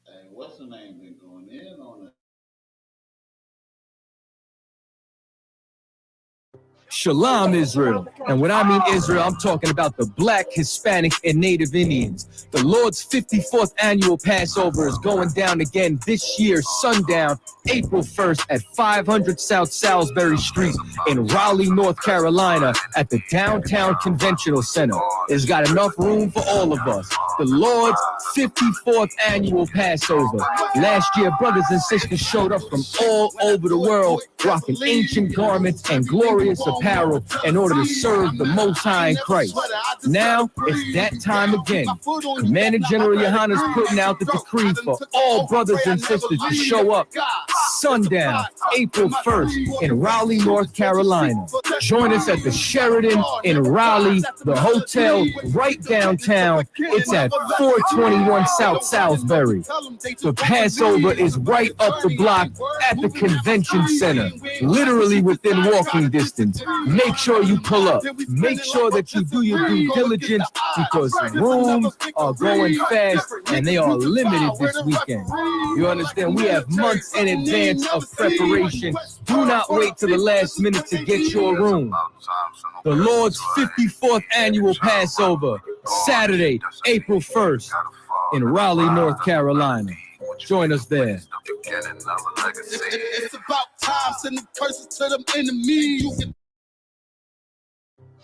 Hey, what's the name been going in on it? Shalom, Israel. And when I mean Israel, I'm talking about the Black, Hispanic, and Native Indians. The Lord's 54th annual Passover is going down again this year, sundown, April 1st at 500 South Salisbury Street in Raleigh, North Carolina at the Downtown Conventional Center. It's got enough room for all of us. The Lord's 54th annual Passover. Last year, brothers and sisters showed up from all over the world, rocking ancient garments and glorious apparel in order to serve the Most High in Christ. Now, it's that time again. Commander General YAHANNA is putting out the decree for all brothers and sisters to show up sundown, April 1st in Raleigh, North Carolina. Join us at the Sheraton in Raleigh, the hotel right downtown. It's at 421 South Salisbury. The Passover is right up the block at the convention center, literally within walking distance. Make sure you pull up. Make sure that you do your due diligence because rooms are going fast and they are limited this weekend. You understand? We have months in advance of preparation. Do not wait till the last minute to get your room. The Lord's 54th annual Passover, Saturday, April 1st in Raleigh, North Carolina. Join us there. It's about time, send the curses to them enemies.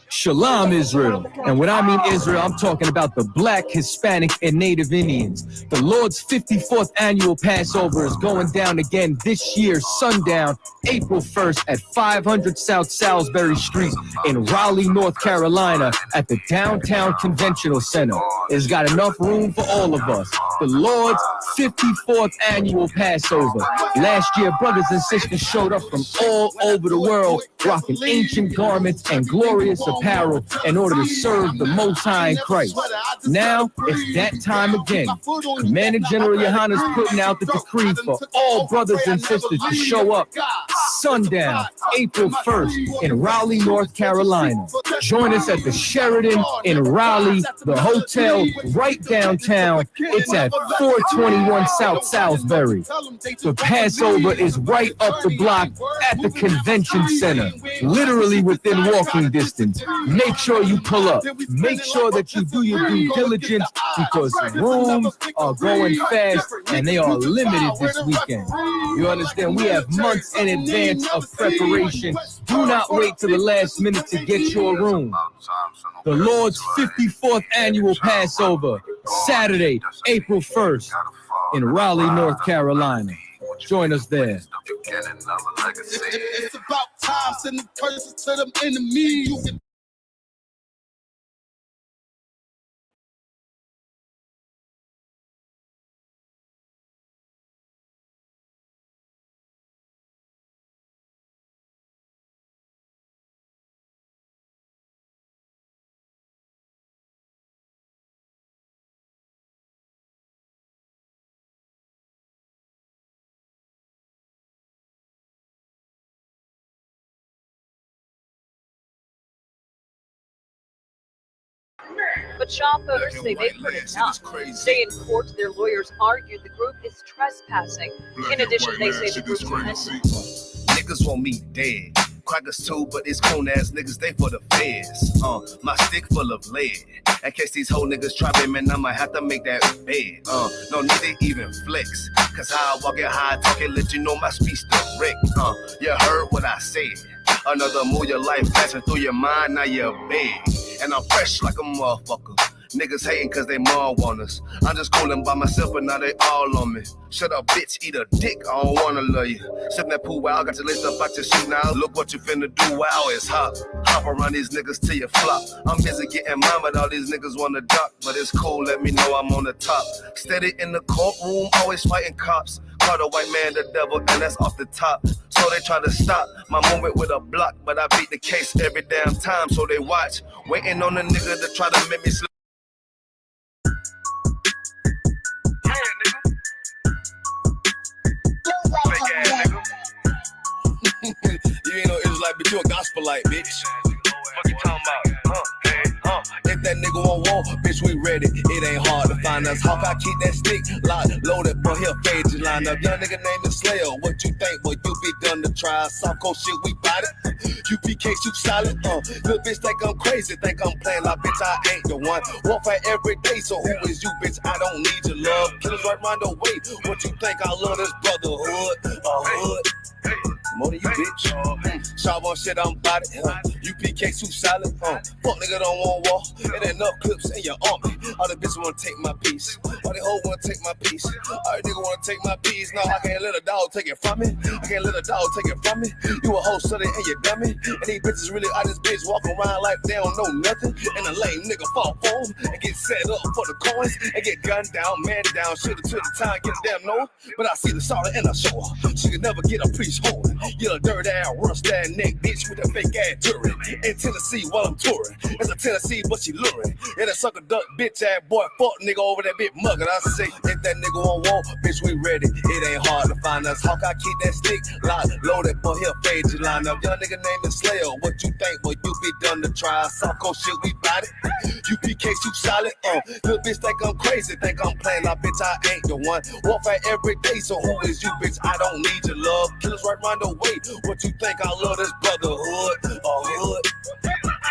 Shalom, Israel. And when I mean Israel, I'm talking about the Black, Hispanic, and Native Indians. The Lord's 54th annual Passover is going down again this year, sundown, April 1st at 500 South Salisbury Street in Raleigh, North Carolina at the Downtown Conventional Center. It's got enough room for all of us. The Lord's 54th annual Passover. Last year, brothers and sisters showed up from all over the world, rocking ancient garments and glorious apparel in order to serve the Most High in Christ. Now, it's that time again. Commander General YAHANNA is putting out the decree for all brothers and sisters to show up sundown, April 1st in Raleigh, North Carolina. Join us at the Sheraton in Raleigh, the hotel right downtown. It's at 421 South Salisbury. The Passover is right up the block at the convention center, literally within walking distance. Make sure you pull up. Make sure that you do your due diligence because rooms are going fast and they are limited this weekend. You understand? We have months in advance of preparation. Do not wait till the last minute to get your room. The Lord's 54th annual Passover, Saturday, April 1st in Raleigh, North Carolina. Join us there. It's about time, send the curses to them enemies. But shop owners say they've heard enough. Today in court, their lawyers argued the group is trespassing. In addition, they say the group's niggas want me dead. Crackers too, but it's coon ass niggas, they for the feds. My stick full of lead. In case these whole niggas try me, man, I'ma have to make that bed. No need to even flex. Cause how I walk it, how I talk it, let you know my speech direct. You heard what I said. Another move, your life passing through your mind, now you're big. And I'm fresh like a motherfucker. Niggas hating cause they more want us. I'm just coolin' by myself, but now they all on me. Shut up, bitch, eat a dick, I don't wanna love you. Sip that pool, wow, got your list up out your shoe now. Look what you finna do, wow, it's hot. Hop around these niggas till you flop. I'm busy getting mine, but all these niggas wanna duck. But it's cool, let me know I'm on the top. Steady in the courtroom, always fighting cops. Call the white man the devil, and that's off the top. So they try to stop my movement with a block, but I beat the case every damn time, so they watch. Waiting on the nigga to try to make me slip. you a gospelite, bitch. What you talking about? If that nigga on wall, bitch, we ready. It ain't hard to find us. Hawk, I keep that stick locked, loaded, but he'll fade you line up. Young nigga named the Slayer. What you think? Well, you be done to try. Soft cold shit, we bought it. U.P.K. shoot solid. Little bitch think I'm crazy, think I'm playing like bitch, I ain't the one. Walk fight every day, so who is you, bitch? I don't need your love. Killers right round the way. What you think? I love this brotherhood. Hood. More than you, bitch. Sharp on shit, I'm about it. U.P.K. too solid. Fuck nigga don't want war. It ain't enough clips in your army. All the bitches wanna take my piece. All the hoes wanna take my piece. All the nigga wanna take my piece. No, I can't let a dog take it from me. I can't let a dog take it from me. You a hoe, sonny, and you dummy. And these bitches really out this bitch walking around like they don't know nothing. And a lame nigga fall for them and get set up for the coins and get gunned down, man down. Should've took the time, get a damn nose. But I see the solid and I show her. She could never get a priest hold. You a dirt ass, rust that neck bitch with a fake ass jury. In Tennessee while I'm touring. It's a Tennessee, but she luring. And a sucker duck bitch ass boy, fuck nigga over that bitch mugging. I say, if that nigga on wall, bitch, we ready. It ain't hard to find us. Hawk, I keep that stick locked, loaded, but he'll fade you line up. Young nigga named the Slayer. What you think? Well, you be done to try. Soft cold shit, we bout it. U.P.K. too solid. Little bitch think I'm crazy, think I'm playing like bitch, I ain't the one. Walk fight every day, so who is you, bitch? I don't need your love. Killers right round the way. What you think? I love this brotherhood. Hood.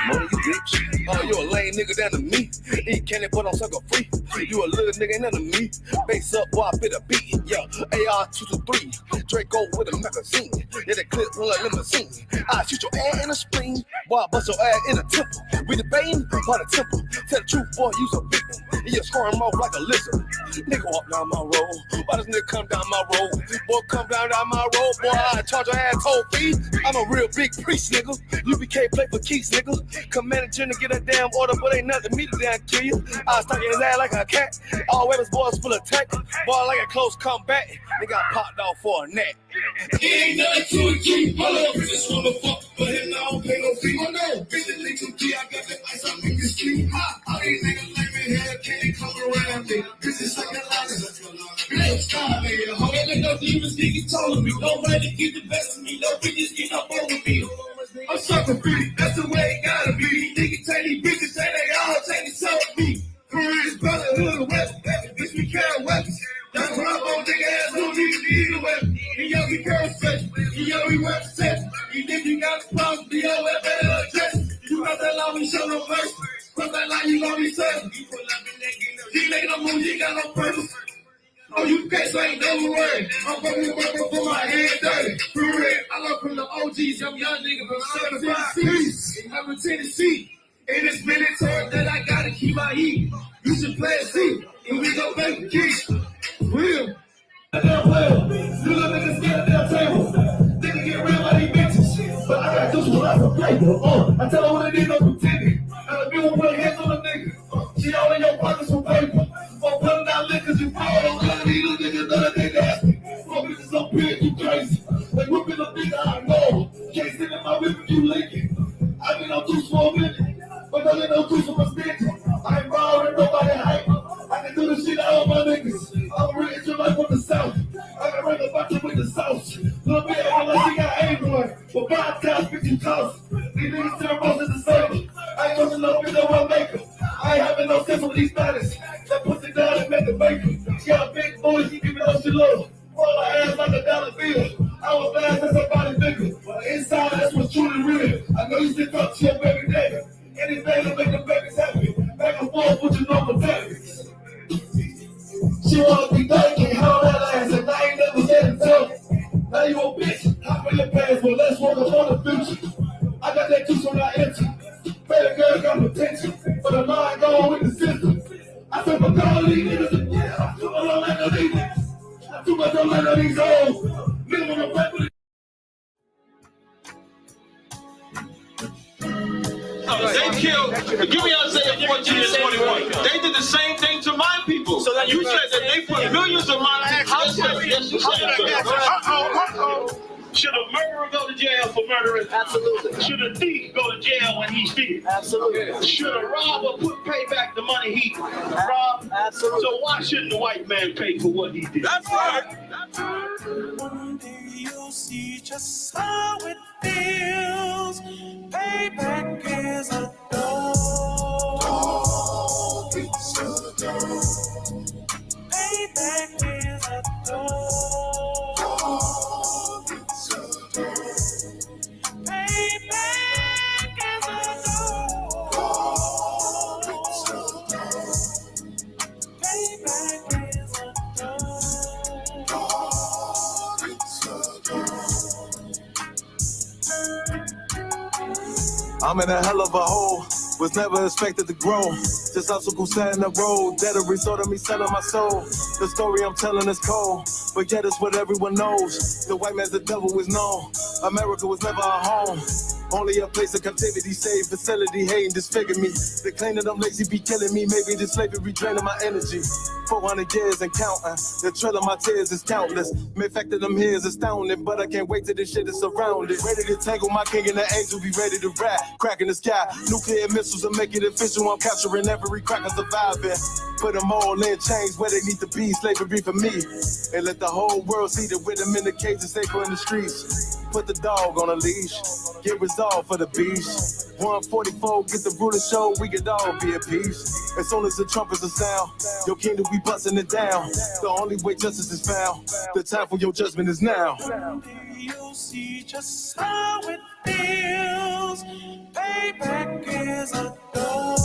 More than you, bitch. You a lame nigga down to me. Eat candy, but I'm sucker free. You a little nigga, ain't nothing to me. Base up, boy, I fit a beat. Yeah, AR-223. Draco with a magazine. Yeah, the clip run like limousine. I shoot your ass in the spleen. Boy, I bust your ass in the temple. We debating by the temple. Tell the truth, boy, you's a victim. And you're scoring off like a lizard. Nigga walk down my road. Why does nigga come down my road? Boy, come down my road. Boy, I charge your ass toll fee. I'm a real big priest, nigga. U.P.K. play for keys, nigga. Commander General get a damn order, but ain't nothing to me to damn kill you. I stuck in his ass like a cat. All weapons, boys full of tech. Boy, like a close combat. They got popped off for a neck. Ain't nothing to it, G. Hold up, just wanna fuck, but him I don't pay no fee. Oh no, bitch, they too G. I got the ice, I make you sleep. All these niggas like me here, can't come around me. This is like a line. Bitch, stop me. Hold up, let no demons get told of me. Nobody get the best of me. No bitches get up over me. I'm sucker free, that's the way it gotta be. Niggas take these bitches, say they all take it so me. Career's brotherhood, weapon, bitch, we carry weapons. That's why I'm on nigga ass, no need to eat a weapon. And yo, we girl sex, and yo, we represent. You think you got a problem, be your weapon and address. You got that line, we show no mercy. Cross that line, you gon' be certain. You make no move, you got no purpose. Oh, you guys ain't never worried. I'm fucking working for my head dirty. For real, I love from the OGs, I'm young nigga from Tennessee. I'm in Tennessee. And it's military that I gotta keep my heat. You should play a seat, and we gon' make a kick. Real. Damn well. You little niggas get a damn table. Nigga get real by these bitches. But I gotta do some life for play. I tell her what it is, no pretending. And if you won't put hands on the nigga, she all in your pockets for paper. For putting out liquors, you follow those little niggas that they nasty. Fuck bitches up here, you crazy. Like whipping a nigga, I know. Can't sit in my whip if you licking. I been on 2 small minutes. But don't let no do some mistakes. I ain't borrowing nobody hype. I can do the shit out of my niggas. I'm a real Israelite from the south. I can bring a bunch of with the sauce. Little bit unless you got aim but 5 times 50 toss. These niggas turn most of the same. I ain't gonna no bitch no one maker. I ain't having no sense with these status. That pussy down and make a baker. Got a big boy, he give me no shit love. Roll my ass like a dollar bill. I was fast as somebody bigger. But inside, that's what's truly real. I know you still talk to your baby daddy. Anything to make the babies happy. Back and forth with your normal babies. She wanna be done, can't hold that ass, and I ain't never said it tough. Now you a bitch, hop in your pants, but let's work on the future. I got that juice when I enter. Better girl got potential, but the mind going with the system. I said, but all these niggas, yeah, I'm too much on like these niggas. I'm too much on like these hoes. Niggas wanna play with it. They killed, give me Isaiah 14 and 21. They did the same thing to my people. So that you said that they put millions of my actions. Yes, you said. Should a murderer go to jail for murdering? Absolutely. Should a thief go to jail when he steals? Absolutely. Should a robber pay back the money he robbed? Absolutely. So why shouldn't the white man pay for what he did? That's right. That's right. you'll see just how it feels. Payback is a dog. It's a dog. Payback is a dog. It's a dog. Payback is a dog. It's a dog. Payback is a dog. It's a dog. I'm in a hell of a hole, was never expected to grow. Just obstacle set in the road, that a result of me selling my soul. The story I'm telling is cold, but yet it's what everyone knows. The white man's the devil is known. America was never our home. Only a place of captivity, safe facility, hating, disfigure me. They claim that I'm lazy, be killing me. Maybe this slavery draining my energy. 400 years and counting. The trail of my tears is countless. The fact that I'm here is astounding, but I can't wait till this shit is surrounded. Ready to tangle my king and the angel, be ready to rap. Crack in the sky, nuclear missiles will make it official. I'm capturing every cracker surviving. Put them all in chains where they need to be. Slavery for me. And let the whole world see that with them in the cages, safer in the streets. Put the dog on a leash. Get resolved for the beast. 144, get the ruler show, we could all be at peace. As soon as the trumpets are sound, your kingdom we busting it down. The only way justice is found, the time for your judgment is now. You'll see just how it feels. Payback is a dog.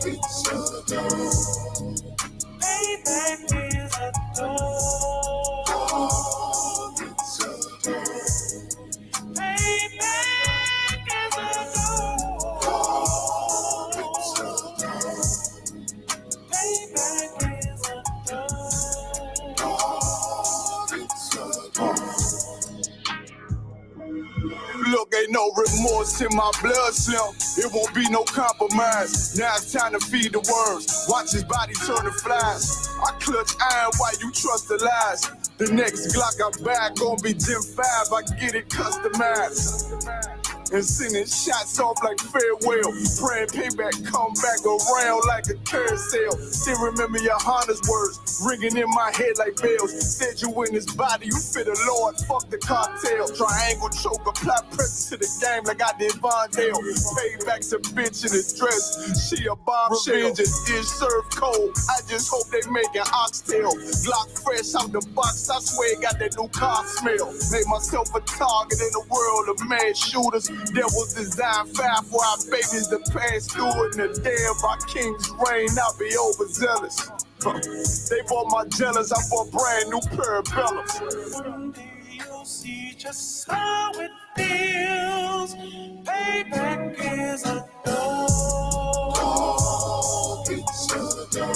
It's a dog. Payback is a dog. It's a dog. Payback is a dog. It's a dog. Payback is a dog. It's a dog. Look, ain't no remorse in my blood slim. It won't be no compromise. Now it's time to feed the worms. Watch his body turn to flies. I clutch iron while you trust the lies. The next Glock I buy gon' be Gen 5. I get it customized. And sending shots off like farewell. Praying payback come back around like a carousel. Still remember YAHANNA's words ringing in my head like bells. Said you in his body, you fit the Lord, fuck the cartel. Triangle choke, apply pressure to the game like I did Vondale. Payback's a bitch in a dress, she a bombshell. Revenge is served cold, I just hope they make an oxtail. Glock fresh out the box, I swear it got that new car smell. Made myself a target in a world of mad shooters. There was design fire for our babies to pass through it. And the day of our king's reign, I'll be overzealous. They bought my jealous, I bought brand new parabellums. One day you'll see just how it feels. Payback is a dog. It's a dog.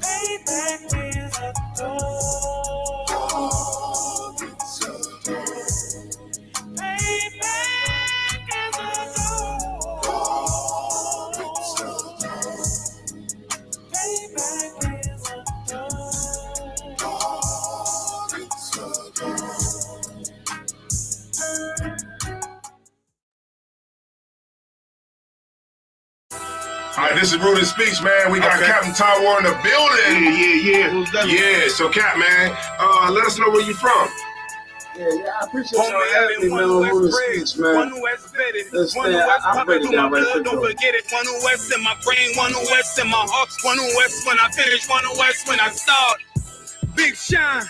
Payback is a dog. It's a dog. Payback is a dog. It's a dog. Payback is a dog. It's a dog. All right, this is Rudy Speaks, man. We got Captain Tywar in the building. Yeah. So, Cap, man, let us know where you from. Yeah, I appreciate y'all having me, man, on Rudy Speaks, man. I'll break it down right quick, don't forget it. One West in my brain, one West in my heart, one West when I finish, one West when I start. Big shine,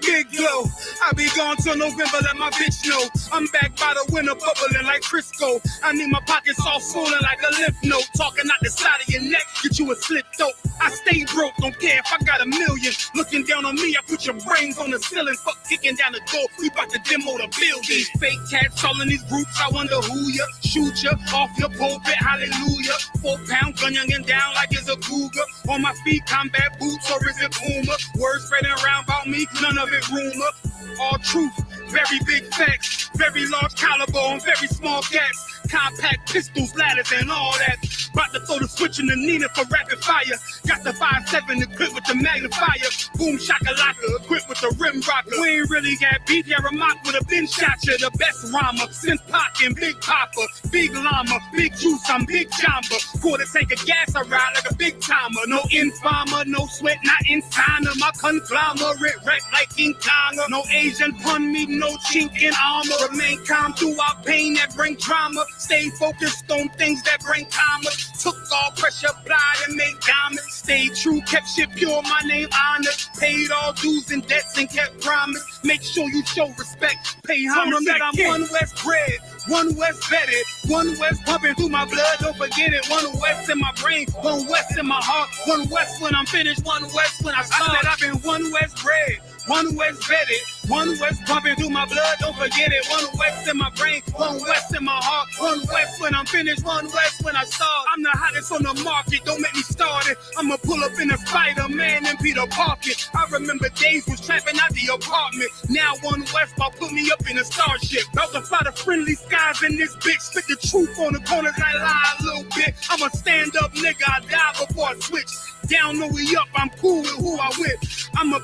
big glow. I be gone till November, let my bitch know. I'm back by the winter, bubbling like Crisco. I need my pockets all swollen like a lymph node. Talking out the side of your neck, get you a slip throat. I stay broke, don't care if I got a million. Looking down on me, I put your brains on the ceiling. Fuck kicking down the door, we bout to demo the building. These fake cats all in these groups, I wonder who ya. Shoot ya off your pulpit, hallelujah. 4-pound gun youngin' down like it's a cougar. On my feet, combat boots, or is it Puma? Words spreading around about me, none of it rumor. All truth, very big facts. Very large caliber on very small gaps. compact pistols, ladders, and all that. About to throw the switch in the Nina for rapid fire. Got the 5.7 equipped with the magnifier. Boom shakalaka equipped with the rim rocker. We ain't really got beat, yeah, Ramak would have been shot you. The best rhymer since Pac and Big Papa. Big llama, big juice, I'm big jamba. Quarter tank of gas, I ride like a big timer. No informer, no sweat, not in China. My conglomerate wreck like King Kong. No Asian pun me, no chink in armor. Remain calm through our pain that bring drama. Stay focused on things that bring karma. Took all pressure, applied and made diamonds. Stayed true, kept shit pure, my name honored. Paid all dues and debts and kept promise. Make sure you show respect, pay homage. That I'm one West bred, one West vetted, one West pumping through my blood, don't forget it. One West in my brain, one West in my heart. One West when I'm finished, one West when I start. I said I've been one West bred, one West vetted, one West pumping through my blood, don't forget it. One West in my brain, one West in my heart. One West when I'm finished, one West when I start. I'm the hottest on the market, don't make me start it. I'ma pull up in a Spider-Man and Peter Parker. I remember days was trapping out the apartment. Now one West about put me up in a starship. About to fly the friendly skies in this bitch. Spit the truth on the corners, I lie a little bit. I'm a stand-up nigga, I die before I switch. Down, no we up, I'm cool with who I with. I'm a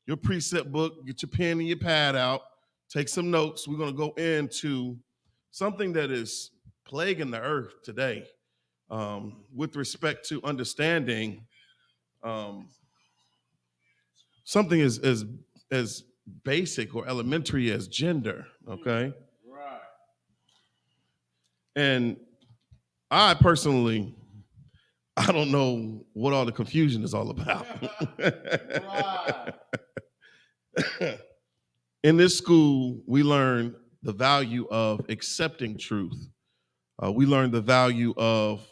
your precept book, get your pen and your pad out, take some notes. We're going to go into something that is plaguing the earth today with respect to understanding something as basic or elementary as gender, okay? Right. And I personally, I don't know what all the confusion is all about. Right. In this school, we learn the value of accepting truth. We learn the value of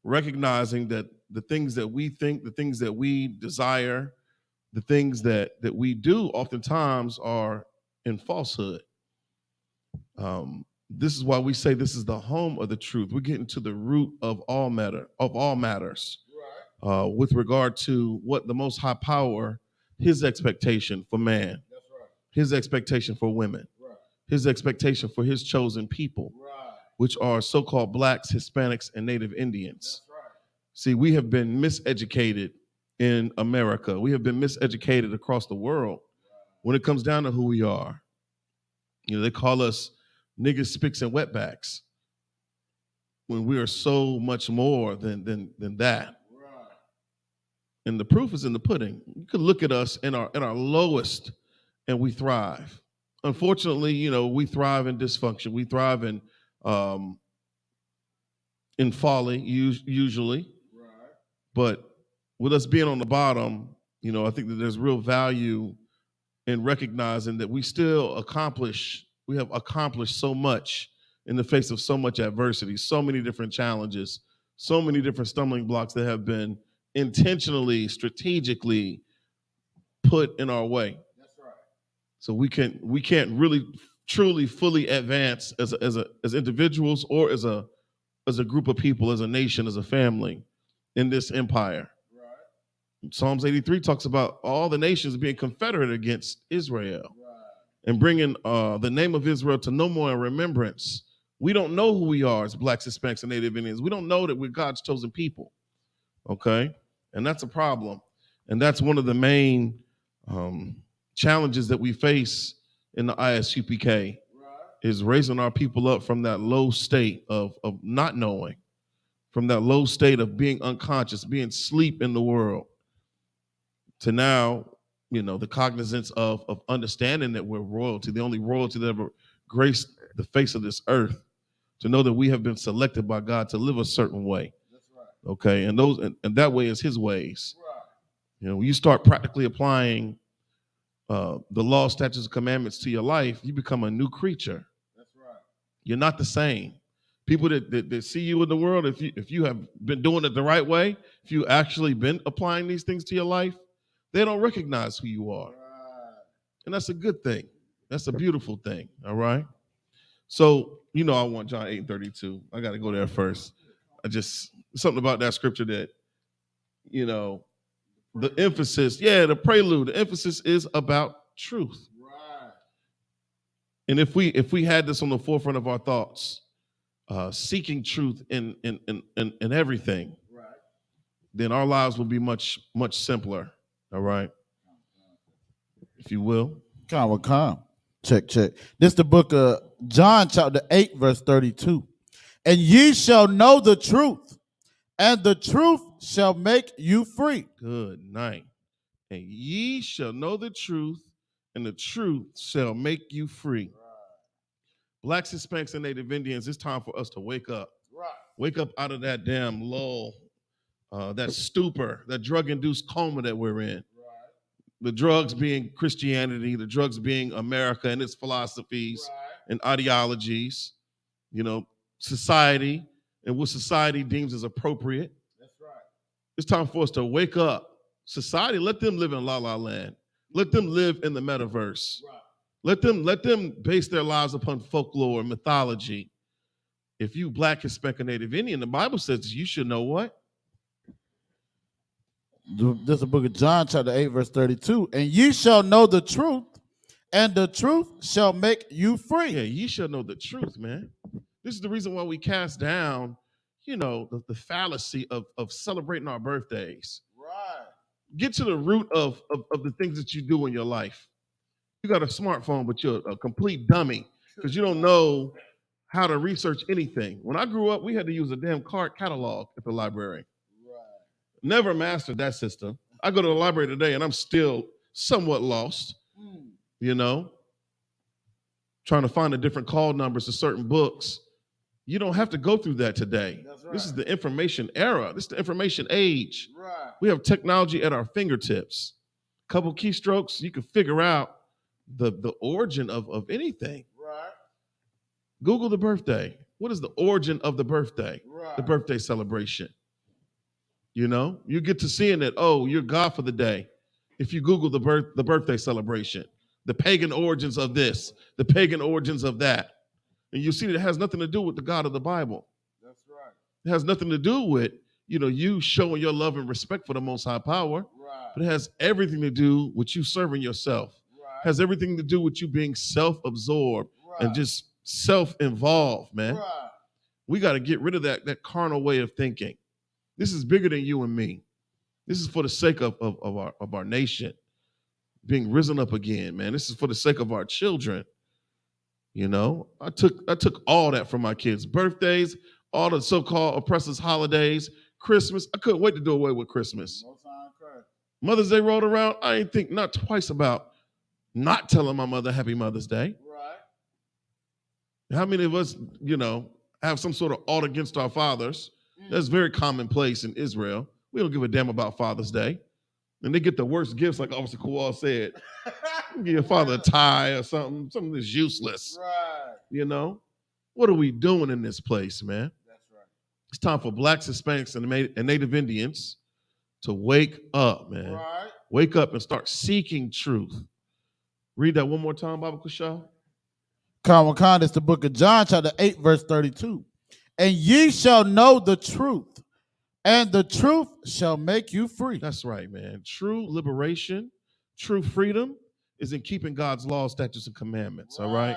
recognizing that the things that we think, the things that we desire, the things that we do oftentimes are in falsehood. This is why we say this is the home of the truth. We're getting to the root of all matters. Right. With regard to what the Most High Power, his expectation for man, That's right. his expectation for women, Right. his expectation for his chosen people, Right. which are so-called Blacks, Hispanics, and Native Indians. That's right. See, we have been miseducated in America. We have been miseducated across the world when it comes down to who we are. You know, they call us niggas, spicks, and wetbacks when we are so much more than that. Right. And the proof is in the pudding. You can look at us in our lowest, and we thrive. Unfortunately, you know, we thrive in dysfunction. We thrive in folly, usually. Right. But with us being on the bottom, you know, I think that there's real value in recognizing that we have accomplished so much in the face of so much adversity, so many different challenges, so many different stumbling blocks that have been intentionally, strategically put in our way. That's right. So we can't really truly fully advance as individuals or as a group of people, as a nation, as a family in this empire. Right. Psalms 83 talks about all the nations being confederate against Israel. Right. And bringing the name of Israel to no more in remembrance. We don't know who we are as Blacks, Hispanics, and Native Indians. We don't know that we're God's chosen people, okay? And that's a problem. And that's one of the main challenges that we face in the I.S.U.P.K. Right. is raising our people up from that low state of not knowing, from that low state of being unconscious, being asleep in the world, to now, the cognizance of understanding that we're royalty, the only royalty that ever graced the face of this earth, to know that we have been selected by God to live a certain way. That's right. Okay, and and that way is his ways. Right. When you start practically applying the law, statutes, and commandments to your life, you become a new creature. That's right. You're not the same. People that see you in the world, if you have been doing it the right way, if you actually been applying these things to your life, they don't recognize who you are. Right. And that's a good thing. That's a beautiful thing. All right. So, I want John 8:32. I got to go there first. Something about that scripture that, the emphasis, the prelude, the emphasis is about truth. Right. And if we had this on the forefront of our thoughts, seeking truth in everything, right, then our lives will be much, much simpler. All right. If you will. Come. Check. This is the book of John, chapter 8, verse 32. And ye shall know the truth, and the truth shall make you free. Good night. And ye shall know the truth, and the truth shall make you free. Right. Blacks, Hispanics, and Native Indians, it's time for us to wake up. Right. Wake up out of that damn lull, that stupor, that drug-induced coma that we're in. The drugs being Christianity, the drugs being America and its philosophies, right, and ideologies, society and what society deems as appropriate. That's right. It's time for us to wake up. Society, let them live in La La Land. Let them live in the metaverse. Right. Let them base their lives upon folklore and mythology. If you Black, Hispanic, and Native Indian, the Bible says you should know what? This is the book of John, chapter 8, verse 32. And ye shall know the truth, and the truth shall make you free. Yeah, ye shall know the truth, man. This is the reason why we cast down, the fallacy of celebrating our birthdays. Right. Get to the root of the things that you do in your life. You got a smartphone, but you're a complete dummy because you don't know how to research anything. When I grew up, we had to use a damn card catalog at the library. Never mastered that system. I go to the library today and I'm still somewhat lost, trying to find the different call numbers to certain books. You don't have to go through that today. That's right. This is the information era. This is the information age. Right. We have technology at our fingertips. Couple keystrokes, you can figure out the origin of anything. Right. Google the birthday. What is the origin of the birthday? Right. The birthday celebration. You get to seeing that, you're God for the day. If you Google the birthday celebration, the pagan origins of this, the pagan origins of that, and you see that it has nothing to do with the God of the Bible. That's right. It has nothing to do with, you showing your love and respect for the Most High Power. Right. But it has everything to do with you serving yourself. Right. It has everything to do with you being self-absorbed, right, and just self-involved, man. Right. We got to get rid of that carnal way of thinking. This is bigger than you and me. This is for the sake of our nation being risen up again, man. This is for the sake of our children. I took all that from my kids' birthdays, all the so-called oppressors' holidays, Christmas. I couldn't wait to do away with Christmas. Mother's Day rolled around. I ain't think not twice about not telling my mother Happy Mother's Day. Right. How many of us, have some sort of ought against our fathers? That's very commonplace in Israel. We don't give a damn about Father's Day. And they get the worst gifts, like Officer Kowal said. Give your father a tie or something that's useless. Right. What are we doing in this place, man? That's right. It's time for Blacks, Hispanics, and Native Indians to wake up, man. Right. Wake up and start seeking truth. Read that one more time, Baba Kusha. Khan, it's the book of John, chapter 8, verse 32. And ye shall know the truth, and the truth shall make you free. That's right, man. True liberation, true freedom is in keeping God's laws, statutes, and commandments, all right?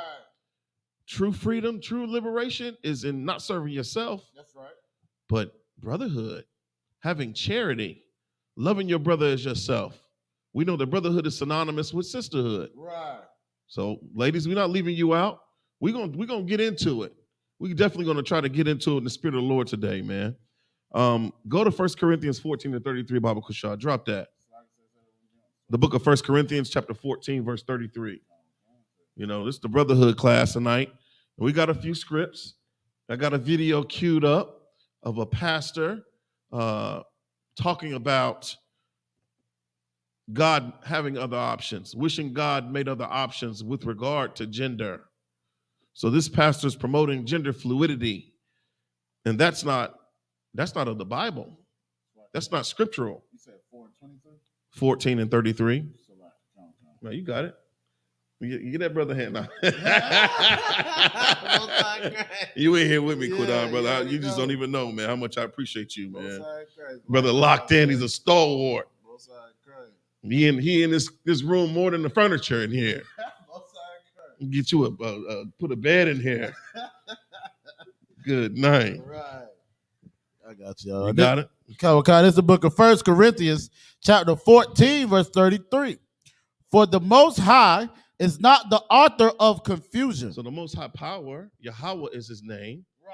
True freedom, true liberation is in not serving yourself. That's right. But brotherhood, having charity, loving your brother as yourself. We know that brotherhood is synonymous with sisterhood. Right. So, ladies, we're not leaving you out. We're gonna get into it. We're definitely going to try to get into it in the Spirit of the Lord today, man. Go to 1 Corinthians 14 to 33, Baba Kusha. Drop that. The book of 1 Corinthians chapter 14, verse 33. You know, this is the Brotherhood class tonight. And we got a few scripts. I got a video queued up of a pastor talking about God having other options, wishing God made other options with regard to gender. So this pastor is promoting gender fluidity, and that's not of the Bible. That's not scriptural. You said 14 and 33. No, you got it. You get that brother hand now. You ain't here with me, Quidon, brother. You just don't even know, man, how much I appreciate you, man. Brother locked in. He's a stalwart. He in this room more than the furniture in here. Get you put a bed in here. Good night. Right. I got you. You got it? Okay, this is the book of 1 Corinthians, chapter 14, verse 33. For the Most High is not the author of confusion. So the Most High power, Yahweh is his name. Right.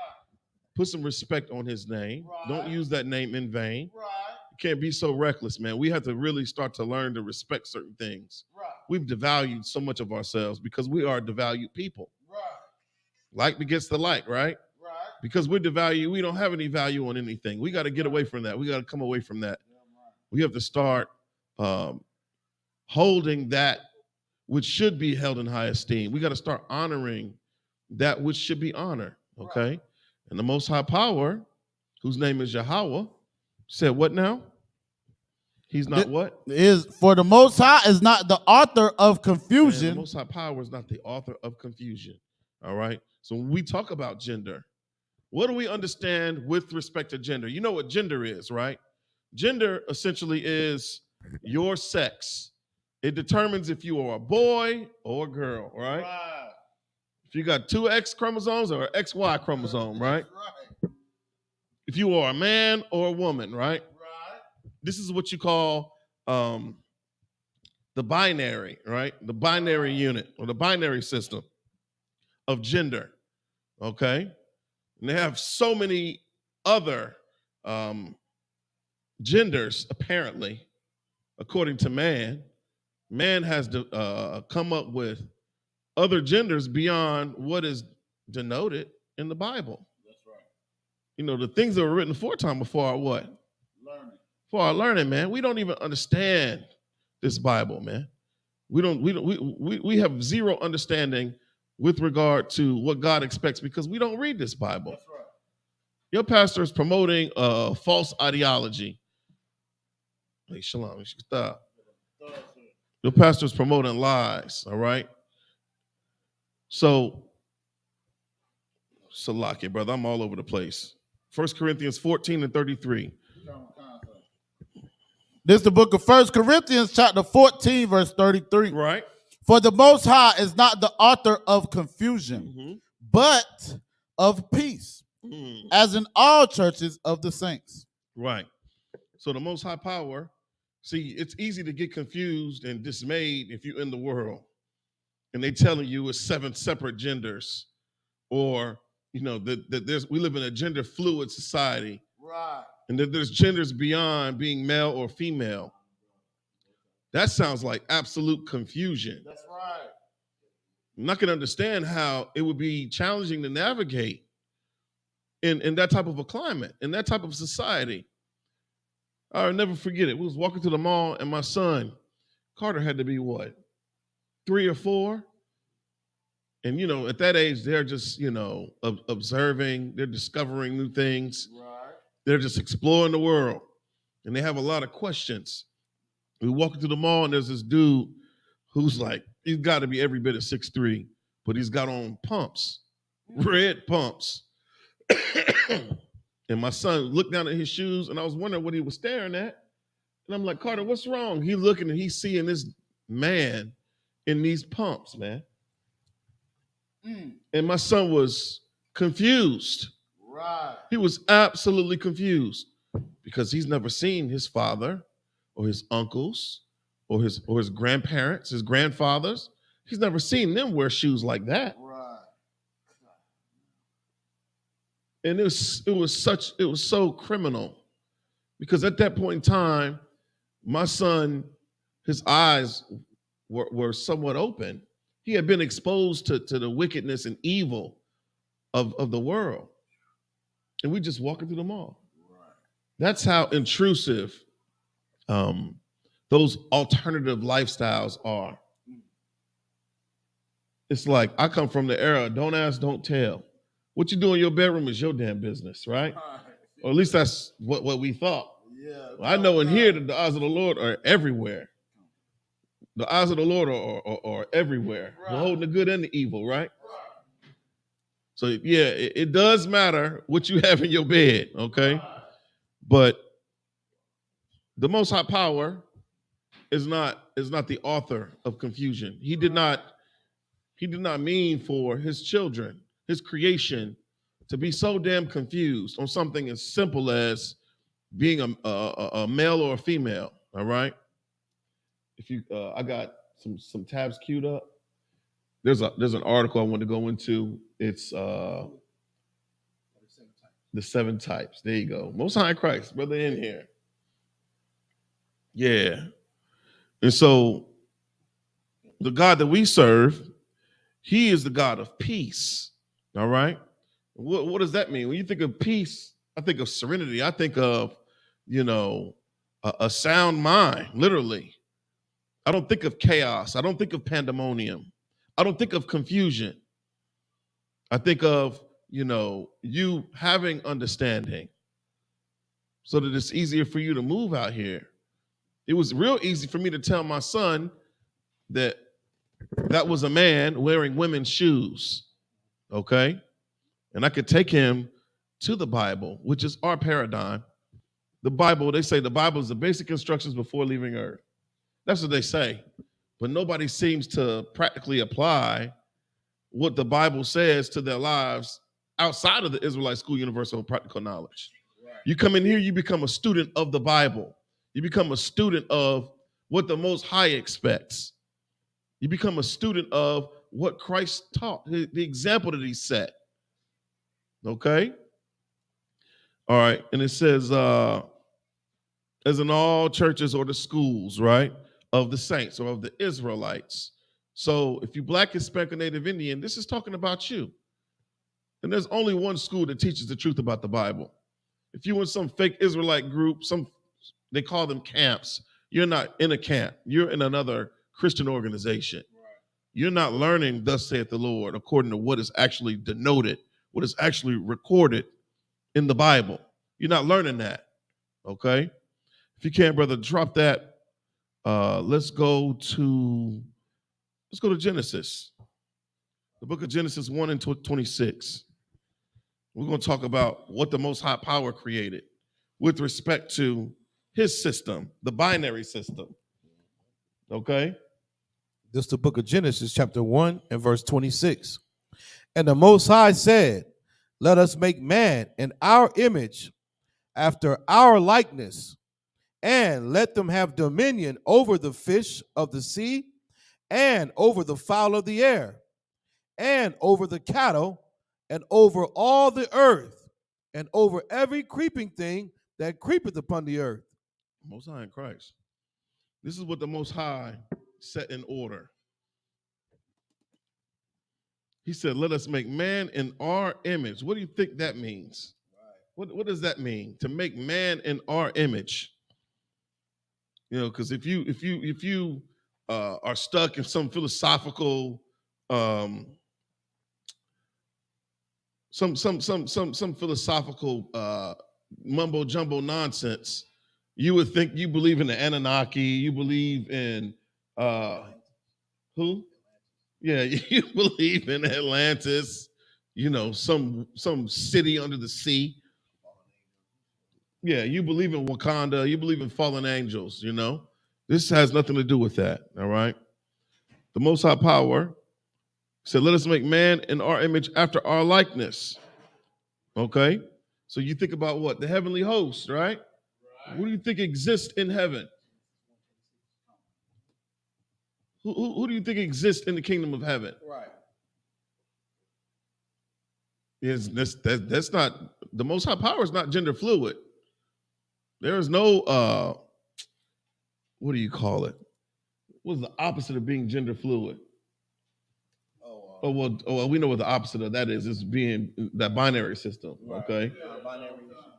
Put some respect on his name. Right. Don't use that name in vain. Right. You can't be so reckless, man. We have to really start to learn to respect certain things. Right. We've devalued so much of ourselves because we are a devalued people. Right. Like begets the like, right? Right. Because we're devalued, we don't have any value on anything. We got to get away from that. We got to come away from that. Yeah, right. We have to start holding that which should be held in high esteem. We got to start honoring that which should be honored, okay? Right. And the Most High Power, whose name is Yahweh, said what now? He's not what? Is for the Most High is not the author of confusion. And the Most High Power is not the author of confusion, all right? So when we talk about gender, what do we understand with respect to gender? You know what gender is, right? Gender essentially is your sex. It determines if you are a boy or a girl, right? Right. If you got two X chromosomes or an XY chromosome, right? Right. If you are a man or a woman, right? Right. This is what you call the binary, right? The binary unit or the binary system of gender, okay? And they have so many other genders, apparently, according to man. Man has come up with other genders beyond what is denoted in the Bible. That's right. You know, the things that were written aforetime before our what? Learning. For our learning, man. We don't even understand this Bible, man. We have zero understanding with regard to what God expects because we don't read this Bible. That's right. Your pastor is promoting a false ideology. Hey, shalom, you should stop. Your pastor is promoting lies, all right? So, Salaki, brother, I'm all over the place. 1 Corinthians 14 and 33. This is the book of 1 Corinthians, chapter 14, verse 33. Right. For the Most High is not the author of confusion, but of peace, as in all churches of the saints. Right. So the Most High Power, see, it's easy to get confused and dismayed if you're in the world and they telling you it's 7 separate genders, or you know that we live in a gender fluid society, right? And that there's genders beyond being male or female. That sounds like absolute confusion. That's right. I'm not going to understand how it would be challenging to navigate in that type of a climate, in that type of society. I'll never forget it. We was walking to the mall, and my son, Carter, had to be what, 3 or 4? And, you know, at that age, they're just, you know, observing. They're discovering new things. Right. They're just exploring the world. And they have a lot of questions. We walk into the mall, and there's this dude who's like, he's got to be every bit of 6'3", but he's got on pumps, red pumps. And my son looked down at his shoes, and I was wondering what he was staring at. And I'm like, Carter, what's wrong? He's looking, and he's seeing this man in these pumps, man. And my son was confused. Right. He was absolutely confused because he's never seen his father or his uncles or his grandparents, his grandfathers. He's never seen them wear shoes like that. Right. And it was so criminal because at that point in time, my son his eyes were somewhat open. He had been exposed to the wickedness and evil of the world. And we just walking through the mall. That's how intrusive those alternative lifestyles are. It's like, I come from the era, don't ask, don't tell. What you do in your bedroom is your damn business, right? Or at least that's what we thought. Yeah, well, I know in here that the eyes of the Lord are everywhere. The eyes of the Lord are everywhere. Right. Beholding the good and the evil, right? So yeah, it does matter what you have in your bed, okay? But the Most High Power is not the author of confusion. He did not mean for his children, his creation, to be so damn confused on something as simple as being a male or a female. All right. If you, I got some tabs queued up. There's an article I want to go into. It's the 7 types. There you go. Most High in Christ, brother, in here. Yeah. And so the God that we serve, he is the God of peace. All right. What does that mean? When you think of peace, I think of serenity. I think of, a sound mind, literally. I don't think of chaos. I don't think of pandemonium. I don't think of confusion. I think of, you having understanding so that it's easier for you to move out here. It was real easy for me to tell my son that was a man wearing women's shoes, okay? And I could take him to the Bible, which is our paradigm. The Bible, they say the Bible is the basic instructions before leaving earth. That's what they say. But nobody seems to practically apply what the Bible says to their lives outside of the Israelite School Universal Practical Knowledge. Right. You come in here, you become a student of the Bible. You become a student of what the Most High expects. You become a student of what Christ taught, the example that he set. Okay? All right. And it says, as in all churches or the schools, right, of the saints or of the Israelites. So if you're Black, Hispanic, or Native Indian, this is talking about you. And there's only one school that teaches the truth about the Bible. If you're in some fake Israelite group, they call them camps, you're not in a camp. You're in another Christian organization. Right. You're not learning, thus saith the Lord, according to what is actually denoted, what is actually recorded in the Bible. You're not learning that, okay? If you can, brother, drop that. Let's go to Genesis. The book of Genesis 1 and 26. We're going to talk about what the Most High Power created with respect to his system, the binary system. Okay? This is the book of Genesis, chapter 1 and verse 26. And the Most High said, let us make man in our image, after our likeness, and let them have dominion over the fish of the sea, and over the fowl of the air, and over the cattle, and over all the earth, and over every creeping thing that creepeth upon the earth. Most High in Christ. This is what the Most High set in order. He said, let us make man in our image. What do you think that means? Right. What does that mean? To make man in our image? Because if you are stuck in some philosophical some philosophical mumbo jumbo nonsense, you would think you believe in the Anunnaki, you believe in who? Yeah, you believe in Atlantis, some city under the sea. Yeah, you believe in Wakanda, you believe in fallen angels, This has nothing to do with that, all right? The Most High Power said, let us make man in our image after our likeness. Okay? So you think about what? The heavenly host, right? What do you think exists in heaven? Who do you think exists in the kingdom of heaven? Right. That's not, the Most High Power is not gender fluid. There is no, what do you call it? What's the opposite of being gender fluid? Well, we know what the opposite of that is. It's being that binary system. Okay.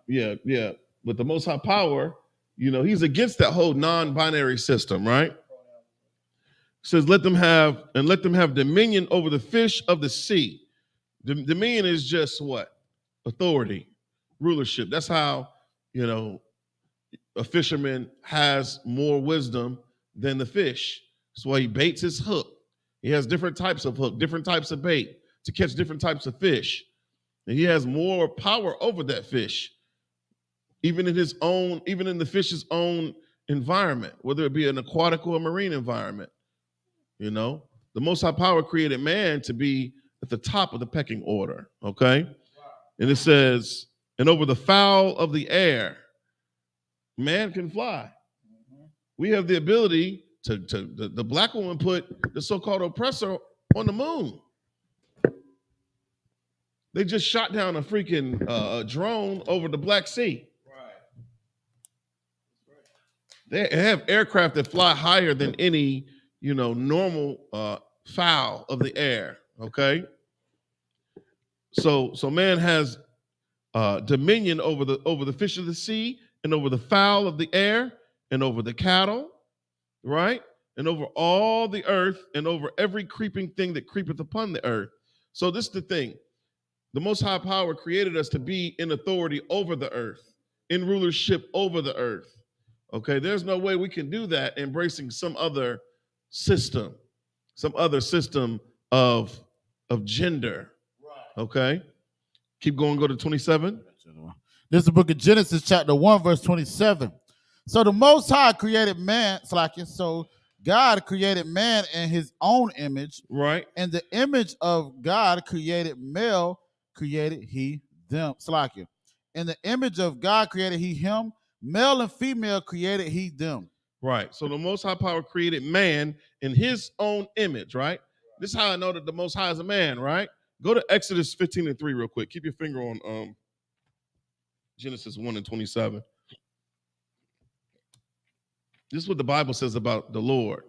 Yeah. But the Most High Power, he's against that whole non-binary system, right? It says, let them have dominion over the fish of the sea. Dominion is just what? Authority, rulership. That's how, a fisherman has more wisdom than the fish. That's why he baits his hook. He has different types of hook, different types of bait to catch different types of fish. And he has more power over that fish, even in the fish's own environment, whether it be an aquatic or a marine environment. The Most High Power created man to be at the top of the pecking order, okay? And it says, and over the fowl of the air, man can fly. We have the ability the black woman put the so-called oppressor on the moon. They just shot down a freaking drone over the Black Sea. They have aircraft that fly higher than any, normal fowl of the air. Okay. So man has dominion over the fish of the sea and over the fowl of the air and over the cattle, right? And over all the earth and over every creeping thing that creepeth upon the earth. So this is the thing. The Most High Power created us to be in authority over the earth, in rulership over the earth. Okay, there's no way we can do that embracing some other system of gender. Okay, keep going, go to 27. This is the book of Genesis, chapter 1, verse 27. So the Most High created man, so God created man in his own image. Right. And the image of God created male, created he them. In the image of God created he him, male and female created he them. Right. So the Most High Power created man in his own image, right? This is how I know that the Most High is a man, right? Go to Exodus 15:3 real quick. Keep your finger on Genesis 1 and 27. This is what the Bible says about the Lord,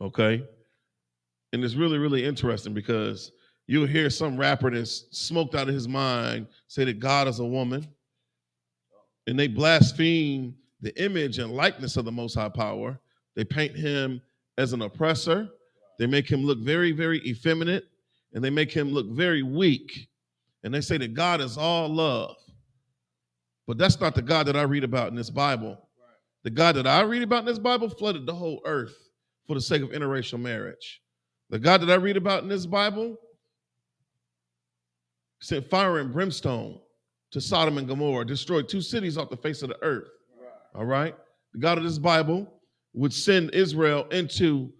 okay? And it's really, really interesting because you'll hear some rapper that's smoked out of his mind say that God is a woman, and they blaspheme the image and likeness of the Most High Power. They paint him as an oppressor. They make him look very, very effeminate, and they make him look very weak. And they say that God is all love. But that's not the God that I read about in this Bible. The God that I read about in this Bible flooded the whole earth for the sake of interracial marriage. The God that I read about in this Bible sent fire and brimstone to Sodom and Gomorrah, destroyed 2 cities off the face of the earth. All right? The God of this Bible would send Israel into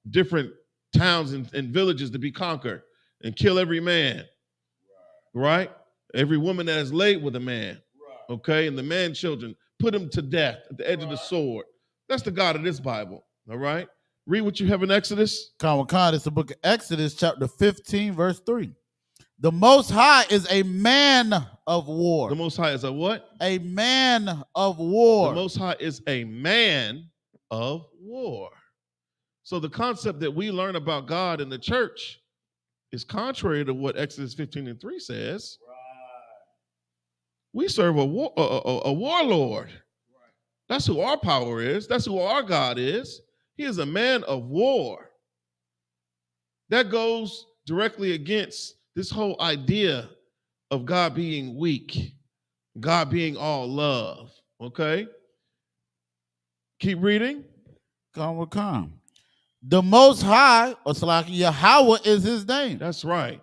different towns and villages to be conquered and kill every man. Right? Every woman that is laid with a man. Okay? And the man children, put them to death at the edge of the sword. That's the God of this Bible. All right? Read what you have in Exodus. It's the book of Exodus, chapter 15, verse 3. The Most High is a man of war. The Most High is a what? A man of war. The Most High is a man of war. So the concept that we learn about God in the church is contrary to what Exodus 15:3 says. We serve a warlord. That's who our power is. That's who our God is. He is a man of war. That goes directly against this whole idea of God being weak, God being all love. Okay? Keep reading. The Most High, or Yahweh, is his name. That's right.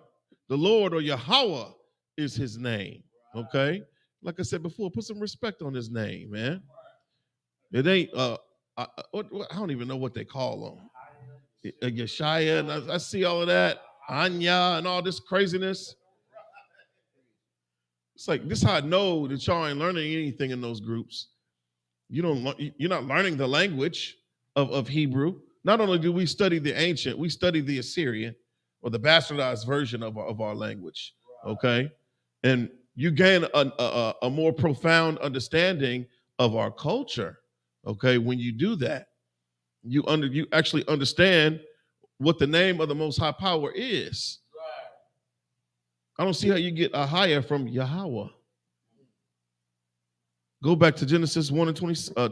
The Lord, or Yahweh, is his name. Okay? Like I said before, put some respect on his name, man. It ain't, I don't even know what they call them. Yeshaya, and I see all of that. Anya, and all this craziness. It's like, this is how I know that y'all ain't learning anything in those groups. You're not learning the language of Hebrew. Not only do we study the ancient, we study the Assyrian, or the bastardized version of our language, okay? And you gain a more profound understanding of our culture, okay, when you do that. you actually understand what the name of the Most High Power is. I don't see how you get a higher from Yahweh. Go back to Genesis 1 and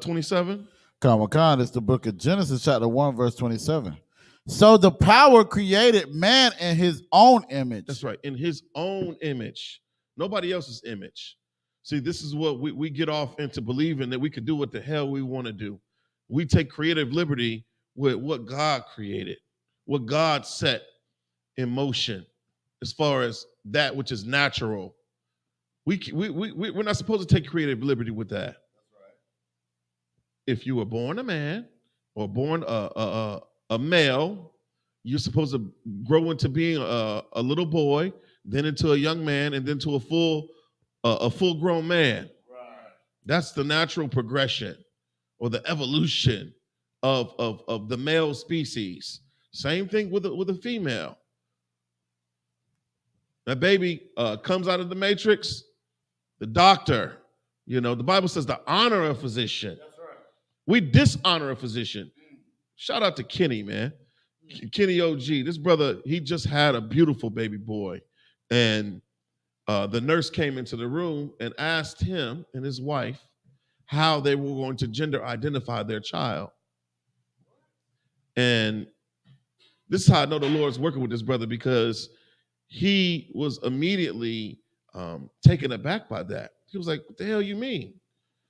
27. Khan, it's the book of Genesis, chapter 1, verse 27. So the power created man in his own image. That's right, in his own image. Nobody else's image. See, this is what we get off into believing that we can do what the hell we want to do. We take creative liberty with what God created, what God set in motion as far as that which is natural. We're not supposed to take creative liberty with that. That's right. If you were born a man or born a male, you're supposed to grow into being a little boy, then into a young man, and then to a full-grown man. Right. That's the natural progression or the evolution of the male species. Same thing with a female. That baby comes out of the matrix. The doctor, the Bible says to honor a physician. That's right. We dishonor a physician. Shout out to Kenny, man. Kenny OG. This brother, he just had a beautiful baby boy. And the nurse came into the room and asked him and his wife how they were going to gender identify their child. And this is how I know the Lord's working with this brother, because he was immediately taken aback by that. He was like, what the hell you mean?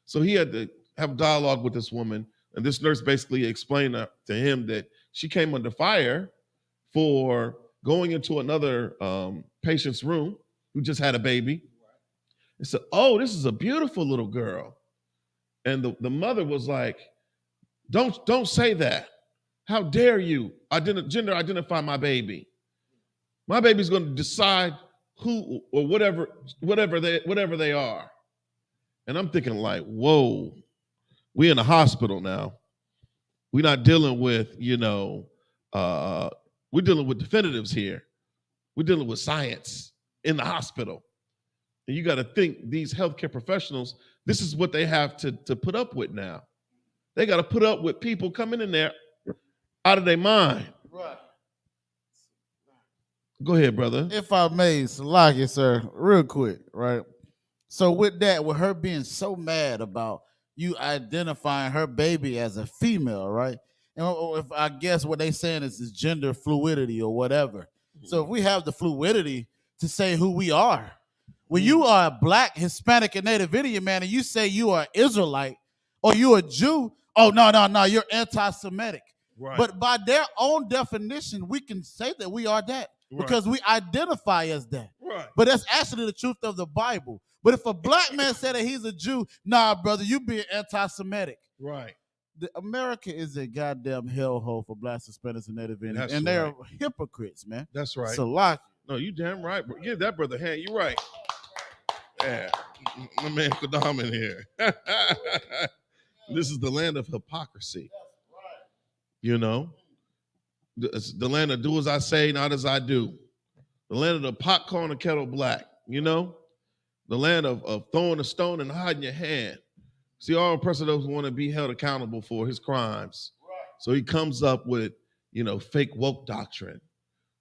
So he had to have dialogue with this woman, and this nurse basically explained to him that she came under fire for going into another patient's room who just had a baby and said, oh, this is a beautiful little girl. And the mother was like, don't say that. How dare you gender identify my baby? My baby's going to decide who or whatever they are. And I'm thinking like, whoa, we in a hospital now. We're not dealing with, we're dealing with definitives here. We're dealing with science in the hospital. And you got to think, these healthcare professionals, this is what they have to put up with now. They got to put up with people coming in there out of their mind. Right. Go ahead, brother. If I may, Salaki, sir, real quick, right? So with her being so mad about you identifying her baby as a female, right? And if I guess what they saying is gender fluidity or whatever. So if we have the fluidity to say who we are, when you are a Black, Hispanic, and Native Indian man, and you say you are Israelite or you a Jew, oh no, you're anti-Semitic. Right. But by their own definition, we can say that we are that. Because we identify as that. Right. But that's actually the truth of the Bible. But if a Black man said that he's a Jew, nah, brother, you being anti-Semitic. Right. America is a goddamn hellhole for Blacks, Hispanics, and Native Indians. That's and they're hypocrites, man. That's right. Salaki. No, you damn right. Bro. Give that brother a hand. You're right. Yeah. My man Kadam in here. This is the land of hypocrisy. That's right. The land of do as I say, not as I do. The land of the pot calling the kettle black, The land of throwing a stone and hiding your hand. See, all a person doesn't want to be held accountable for his crimes. Right. So he comes up with, fake woke doctrine.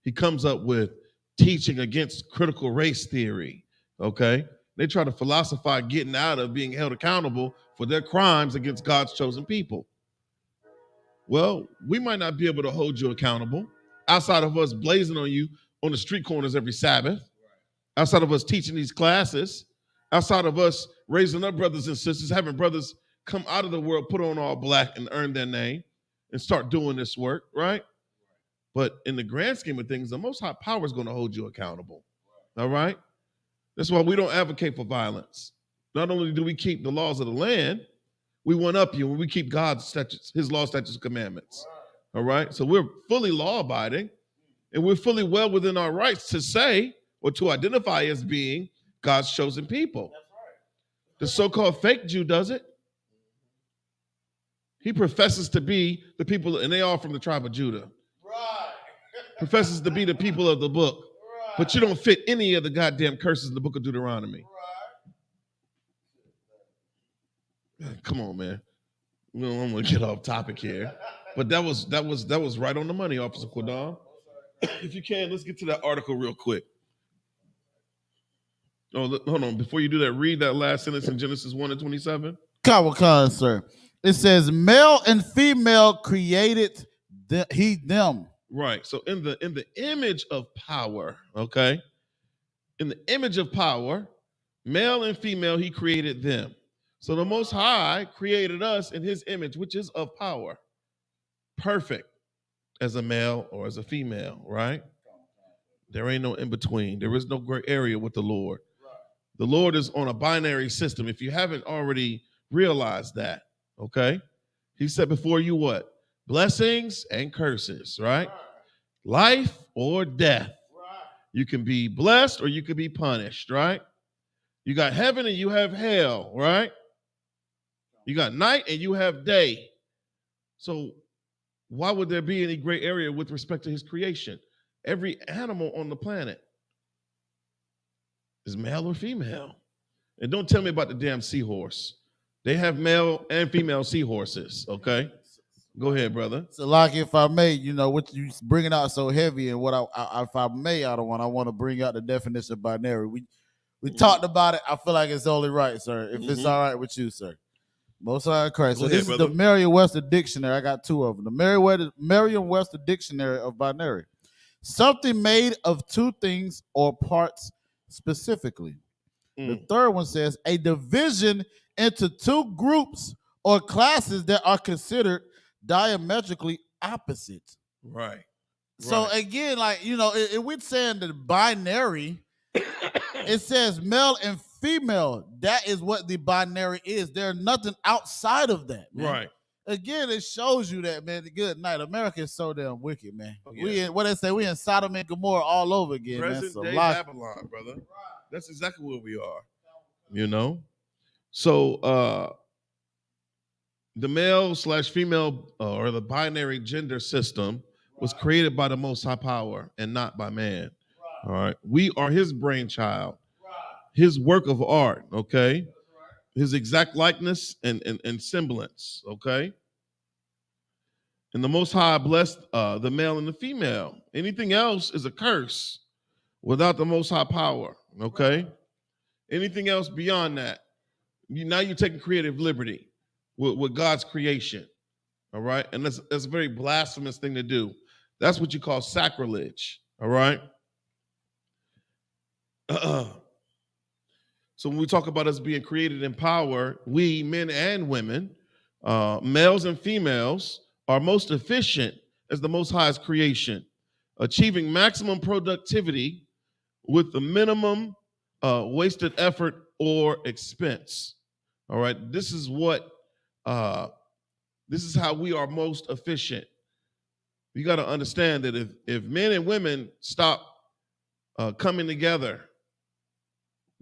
He comes up with teaching against critical race theory, okay? They try to philosophize getting out of being held accountable for their crimes against God's chosen people. Well, we might not be able to hold you accountable outside of us blazing on you on the street corners every Sabbath, outside of us teaching these classes, outside of us raising up brothers and sisters, having brothers come out of the world, put on all black and earn their name and start doing this work, right? But in the grand scheme of things, the Most High Power is going to hold you accountable, all right? That's why we don't advocate for violence. Not only do we keep the laws of the land, we one up you when we keep God's statutes, his law, statutes, commandments. All right. So we're fully law abiding and we're fully well within our rights to say or to identify as being God's chosen people. That's right. The so-called fake Jew does it. He professes to be the people, and they are from the tribe of Judah. Right. Professes to be the people of the book. Right. But you don't fit any of the goddamn curses in the book of Deuteronomy. Come on, man. I'm going to get off topic here. But that was right on the money, Officer Quadon. If you can, let's get to that article real quick. Oh, hold on. Before you do that, read that last sentence in Genesis 1:27. Kawakana, sir. It says, male and female created them. Right. So in the image of power, okay? In the image of power, male and female, he created them. So the Most High created us in his image, which is of power. Perfect as a male or as a female, right? There ain't no in between. There is no gray area with the Lord. The Lord is on a binary system. If you haven't already realized that, okay? He said before you what? Blessings and curses, right? Life or death. You can be blessed or you can be punished, right? You got heaven and you have hell, right? You got night and you have day. So why would there be any gray area with respect to his creation? Every animal on the planet is male or female. And don't tell me about the damn seahorse. They have male and female seahorses, okay? Go ahead, brother. So, like, if I may, what you bringing out so heavy, and what if I may, I want to bring out the definition of binary. We talked about it. I feel like it's only right, sir. If it's all right with you, sir. Most High in Christ. So this is the Merriam-Webster Dictionary. I got two of them. The Merriam-Webster Dictionary of binary. Something made of two things or parts specifically. The third one says a division into two groups or classes that are considered diametrically opposite. Right. So again, if we're saying the binary, it says male and female. That is what the binary is. There's nothing outside of that, man. Right. Again, it shows you that, man. Good night. America is so damn wicked, man. Oh, yeah. We in Sodom and Gomorrah all over again, Present man. day Babylon, brother. That's exactly where we are. So the male/female or the binary gender system was created by the Most High Power and not by man. All right. We are his brainchild, his work of art, okay? His exact likeness and semblance, okay? And the Most High blessed the male and the female. Anything else is a curse without the Most High Power, okay? Anything else beyond that, now you're taking creative liberty with God's creation, all right? And that's a very blasphemous thing to do. That's what you call sacrilege, all right? So when we talk about us being created in power, we, men and women, males and females, are most efficient as the Most High's creation, achieving maximum productivity with the minimum wasted effort or expense. All right, this is how we are most efficient. You got to understand that if men and women stop coming together,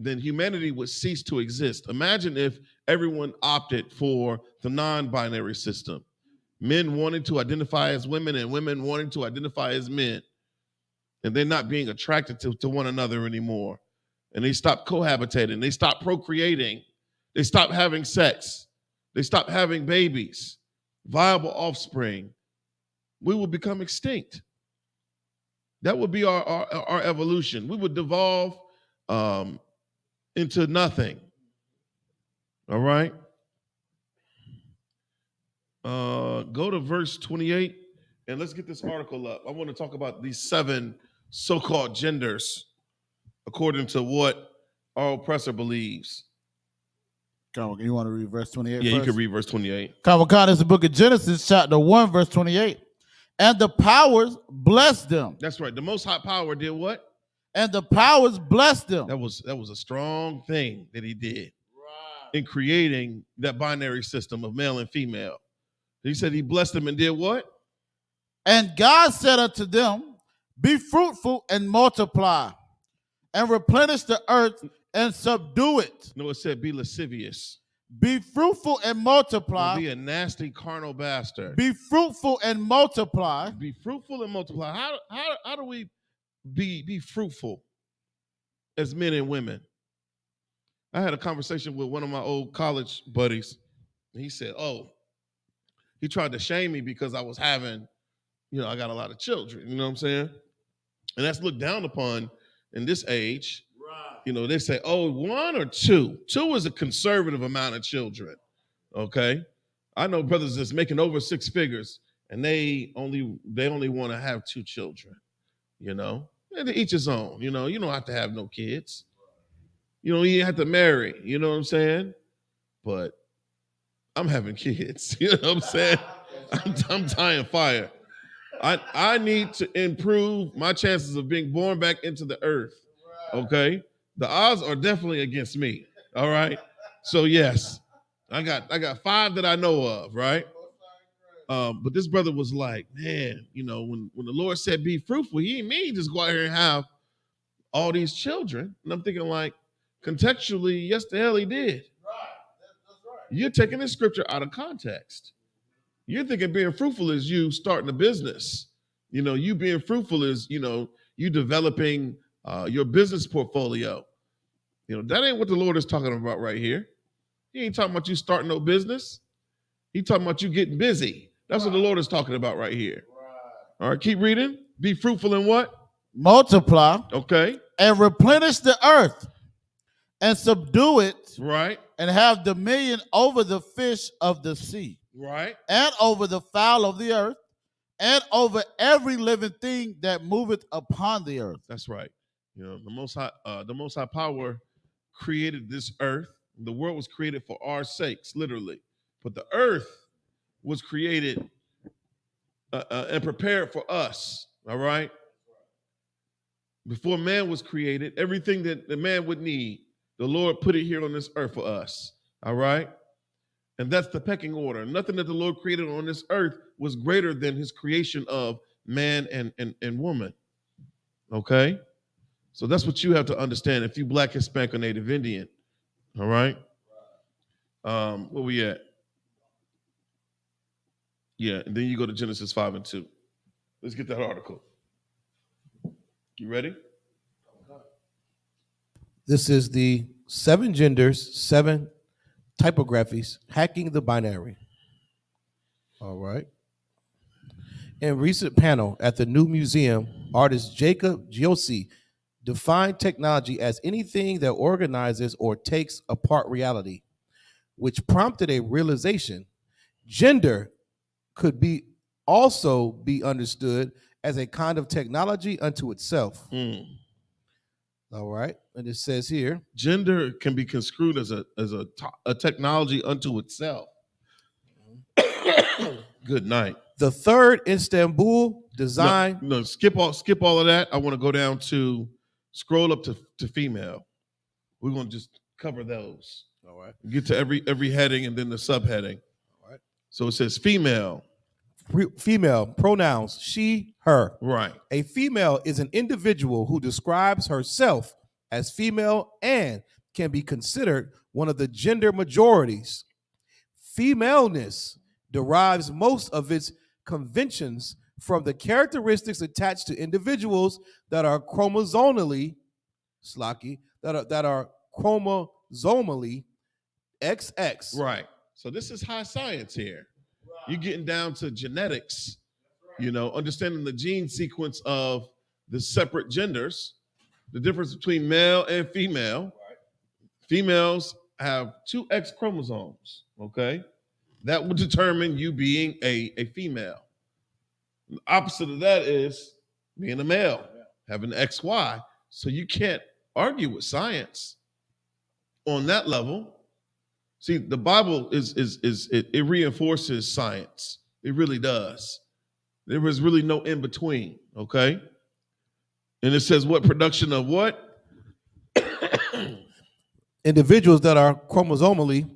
then humanity would cease to exist. Imagine if everyone opted for the non-binary system. Men wanting to identify as women and women wanting to identify as men. And they're not being attracted to one another anymore. And they stop cohabitating. They stop procreating. They stop having sex. They stop having babies, viable offspring. We will become extinct. That would be our evolution. We would devolve into nothing. All right? Go to verse 28, and let's get this article up. I want to talk about these 7 so-called genders according to what our oppressor believes. You want to read verse 28 Yeah, first? you can read verse 28. Kawakana is the book of Genesis, chapter 1, verse 28. And the powers blessed them. That's right. The Most High Power did what? And the powers blessed them. That was a strong thing that he did in creating that binary system of male and female. He said he blessed them and did what? And God said unto them, be fruitful and multiply, and replenish the earth and subdue it. No, it said be lascivious. Be fruitful and multiply. Be a nasty carnal bastard. Be fruitful and multiply. Be fruitful and multiply. How do we be fruitful as men and women? I had a conversation with one of my old college buddies. He said, He tried to shame me because I was having, I got a lot of children, you know what I'm saying? And that's looked down upon in this age. Right. They say, oh, 1 or 2. 2 is a conservative amount of children, okay? I know brothers that's making over 6 figures, and they only want to have 2 children, And to each his own, you don't have to have no kids. You have to marry, you know what I'm saying? But I'm having kids, you know what I'm saying? I'm tying fire. I need to improve my chances of being born back into the earth, okay? The odds are definitely against me, all right? So yes, I got 5 that I know of, right? But this brother was like, man, when the Lord said be fruitful, he didn't mean just go out here and have all these children. And I'm thinking like, contextually, yes, the hell he did. You're taking this scripture out of context. You're thinking being fruitful is you starting a business. You being fruitful is, you developing your business portfolio. That ain't what the Lord is talking about right here. He ain't talking about you starting no business. He talking about you getting busy. That's what the Lord is talking about right here. All right, keep reading. Be fruitful in what? Multiply. Okay. And replenish the earth and subdue it. Right. And have dominion over the fish of the sea. Right. And over the fowl of the earth. And over every living thing that moveth upon the earth. That's right. The Most High Power created this earth. The world was created for our sakes, literally. But the earth was created and prepared for us. All right. Before man was created, everything that the man would need, the Lord put it here on this earth for us. All right. And that's the pecking order. Nothing that the Lord created on this earth was greater than his creation of man and woman. Okay? So that's what you have to understand if you Black, Hispanic, or Native Indian. All right? Where we at? Yeah, and then you go to Genesis 5 and 2. Let's get that article. You ready? This is the 7 genders, 7 typographies, hacking the binary. All right. In recent panel at the New Museum, artist Jacob Giossi defined technology as anything that organizes or takes apart reality, which prompted a realization. Gender could also be understood as a kind of technology unto itself. All right. And it says here, gender can be construed as a technology unto itself. Good night. The third Istanbul design. No, skip all of that. I want to go down to scroll up to female. We're going to just cover those. All right. Get to every heading and then the subheading. All right. So it says female. Female pronouns she, her. Right. A female is an individual who describes herself as female and can be considered one of the gender majorities. Femaleness derives most of its conventions from the characteristics attached to individuals that are chromosomally chromosomally XX. Right. So this is high science here. You're getting down to genetics, understanding the gene sequence of the separate genders, the difference between male and female. Right. Females have 2 X chromosomes, okay? That would determine you being a female. The opposite of that is being a male, having XY. So you can't argue with science on that level. See, the Bible it reinforces science. It really does. There is really no in between, okay? And it says what production of what? Individuals that are chromosomally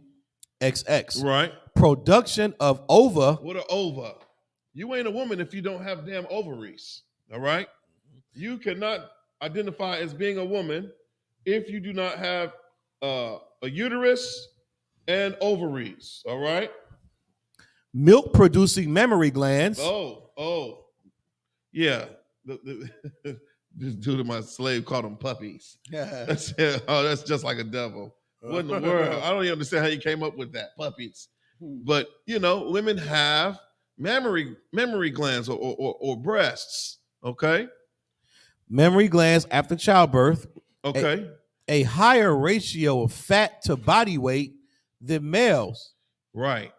XX. Right. Production of ova. What are ova? You ain't a woman if you don't have damn ovaries, all right? You cannot identify as being a woman if you do not have a uterus and ovaries, all right? Milk producing mammary glands. Oh. Yeah. This dude in my slave called them puppies. That's just like a devil. What in the world? I don't even understand how you came up with that. Puppies. But women have mammary glands or breasts. Okay. Mammary glands after childbirth. Okay. A higher ratio of fat to body weight than males. Right.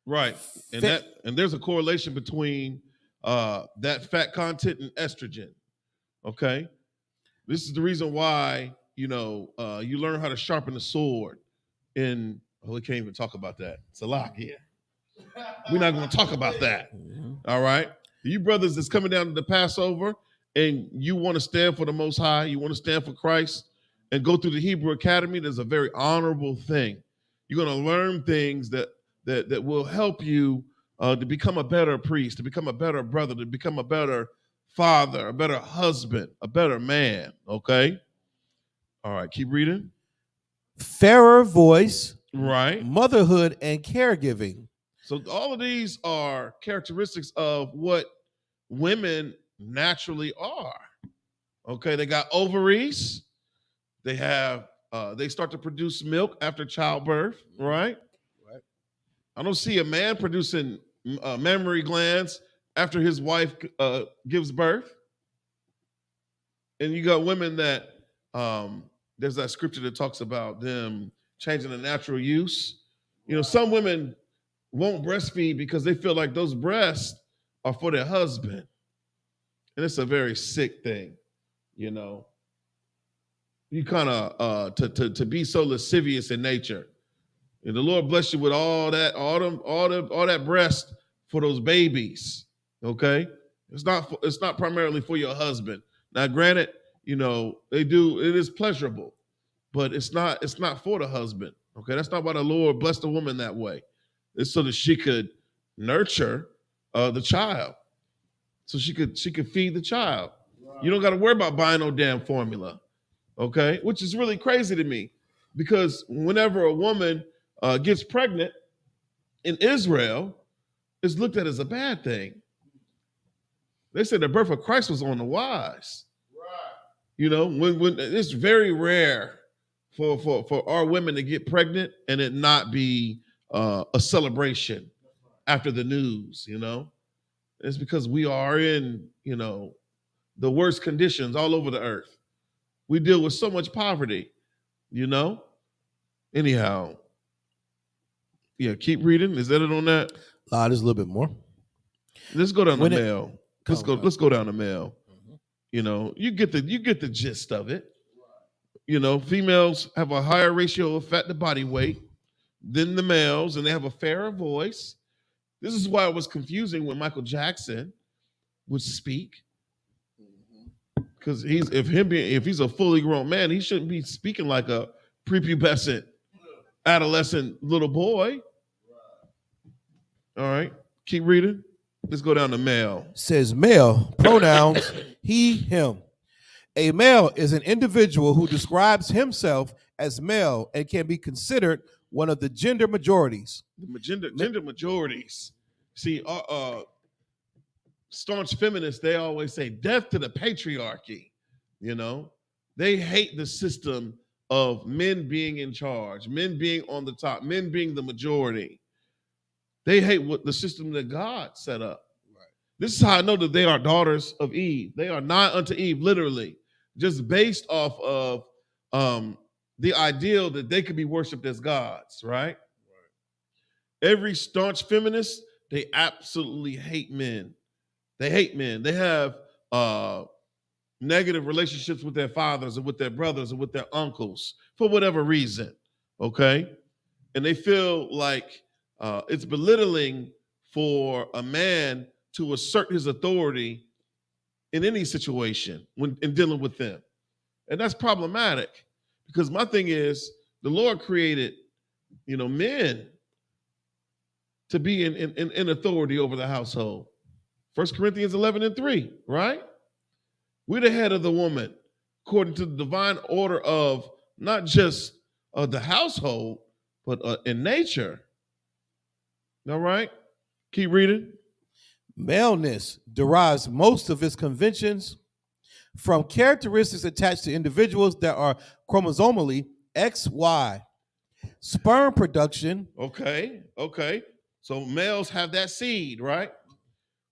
And there's a correlation between that fat content and estrogen. Okay. This is the reason why, you learn how to sharpen the sword we can't even talk about that. It's a lock here. We're not going to talk about that. All right. You brothers that's coming down to the Passover and you want to stand for the Most High, you want to stand for Christ and go through the Hebrew Academy, there's a very honorable thing. You're going to learn things that will help you to become a better priest, to become a better brother, to become a better father, a better husband, a better man. Okay. All right. Keep reading. Fairer voice. Right. Motherhood and caregiving. So all of these are characteristics of what women naturally are. Okay, they got ovaries. They have they start to produce milk after childbirth, right? Right. I don't see a man producing mammary glands after his wife gives birth. And you got women that there's that scripture that talks about them changing the natural use. Some women won't breastfeed because they feel like those breasts are for their husband. And it's a very sick thing, You kind of to be so lascivious in nature. And the Lord bless you with all that breast for those babies. Okay? It's not primarily for your husband. Now, granted, it is pleasurable, but it's not for the husband. Okay, that's not why the Lord blessed the woman that way. It's so that she could nurture the child, so she could feed the child. Wow. You don't got to worry about buying no damn formula, okay? Which is really crazy to me, because whenever a woman gets pregnant in Israel, it's looked at as a bad thing. They said the birth of Christ was on the wise. Right. When it's very rare for our women to get pregnant and it not be a celebration after the news, It's because we are in, the worst conditions all over the earth. We deal with so much poverty, Anyhow, yeah, keep reading. Is that it on that? There's a little bit more. Let's go down the mail. Let's go down the mail. You get the gist of it. Females have a higher ratio of fat to body weight than the males, and they have a fairer voice. This is why it was confusing when Michael Jackson would speak, because if he's a fully grown man, he shouldn't be speaking like a prepubescent, adolescent little boy. All right, keep reading. Let's go down to male. Says male pronouns he, him. A male is an individual who describes himself as male and can be considered one of the gender majorities. The gender majorities. See, staunch feminists, they always say death to the patriarchy. They hate the system of men being in charge, men being on the top, men being the majority. They hate what the system that God set up. Right. This is how I know that they are daughters of Eve. They are not unto Eve, literally, just based off of the ideal that they could be worshipped as gods, right? Every staunch feminist, they absolutely hate men. They hate men. They have negative relationships with their fathers or with their brothers or with their uncles for whatever reason, okay? And they feel like it's belittling for a man to assert his authority in any situation when in dealing with them. And that's problematic, because my thing is the Lord created, men to be in authority over the household. 1 Corinthians 11:3, right? We're the head of the woman, according to the divine order of not just the household, but in nature. All right? Keep reading. Maleness derives most of its conventions from characteristics attached to individuals that are chromosomally XY. Sperm production. Okay. So males have that seed, right?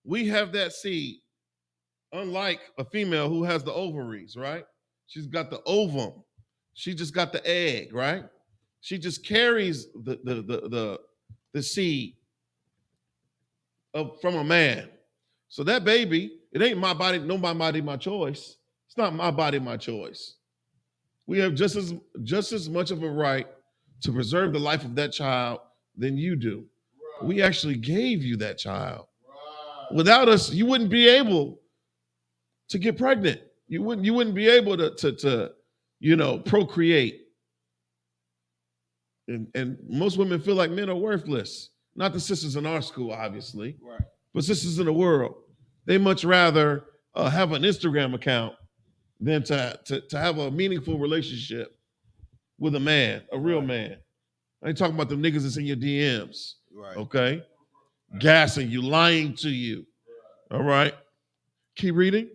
We have that seed. Unlike a female who has the ovaries, right? She's got the ovum. She just got the egg, right? She just carries the seed from a man. So that baby, it ain't my body, no my body, my choice. It's not my body, my choice. We have just as much of a right to preserve the life of that child than you do. Right. We actually gave you that child. Right. Without us, you wouldn't be able to get pregnant. You wouldn't be able to procreate. And most women feel like men are worthless. Not the sisters in our school, obviously, right, but sisters in the world. They much rather have an Instagram account than to have a meaningful relationship with a man, a real man. I ain't talking about the niggas that's in your DMs, right? Okay, gassing you, lying to you. All right, keep reading.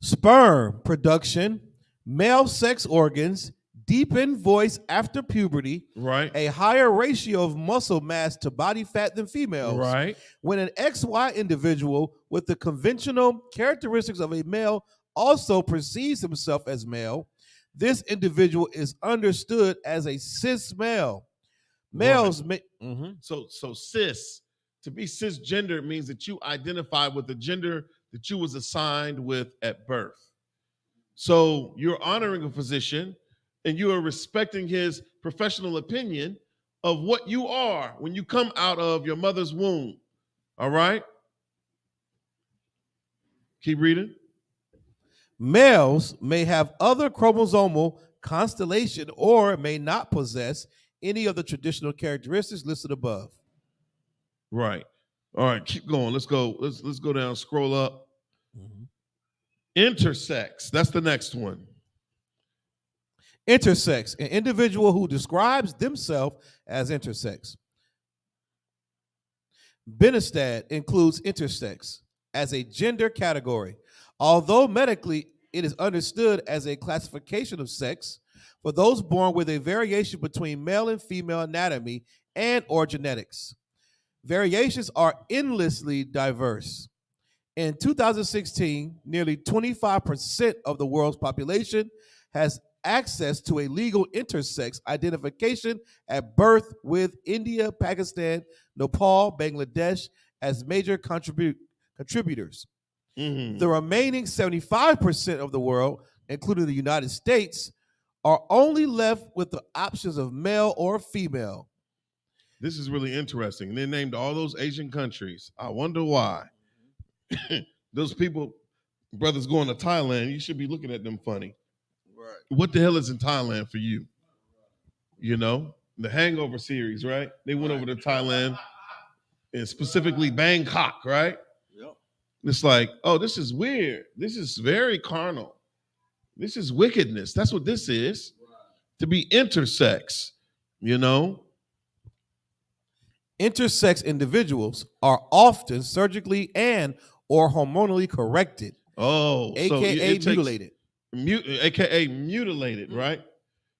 Sperm production, male sex organs, deepened voice after puberty, right? A higher ratio of muscle mass to body fat than females, right? When an XY individual with the conventional characteristics of a male also perceives himself as male, this individual is understood as a cis male. Males right. So cis, to be cisgender means that you identify with the gender that you was assigned with at birth. So you're honoring a physician and you are respecting his professional opinion of what you are when you come out of your mother's womb. All right? Keep reading. Males may have other chromosomal constellation or may not possess any of the traditional characteristics listed above. Right. All right, keep going. Let's go. Let's go down, scroll up. Intersex. That's the next one. Intersex, an individual who describes themselves as intersex. Benestad includes intersex as a gender category. Although medically it is understood as a classification of sex for those born with a variation between male and female anatomy and or genetics. Variations are endlessly diverse. In 2016, nearly 25% of the world's population has access to a legal intersex identification at birth, with India, Pakistan, Nepal, Bangladesh as major contributors. The remaining 75% of the world, including the United States, are only left with the options of male or female. This is really interesting. They named all those Asian countries. I wonder why. Those people, brothers going to Thailand, you should be looking at them funny. Right. What the hell is in Thailand for you? You know, the Hangover series, right? They went over to Thailand and specifically Bangkok, right? Yep. It's like, oh, this is weird. This is very carnal. This is wickedness. That's what this is. Right. To be intersex, you know? Intersex individuals are often surgically and or hormonally corrected. Oh, AKA so mutilated. AKA mutilated, right?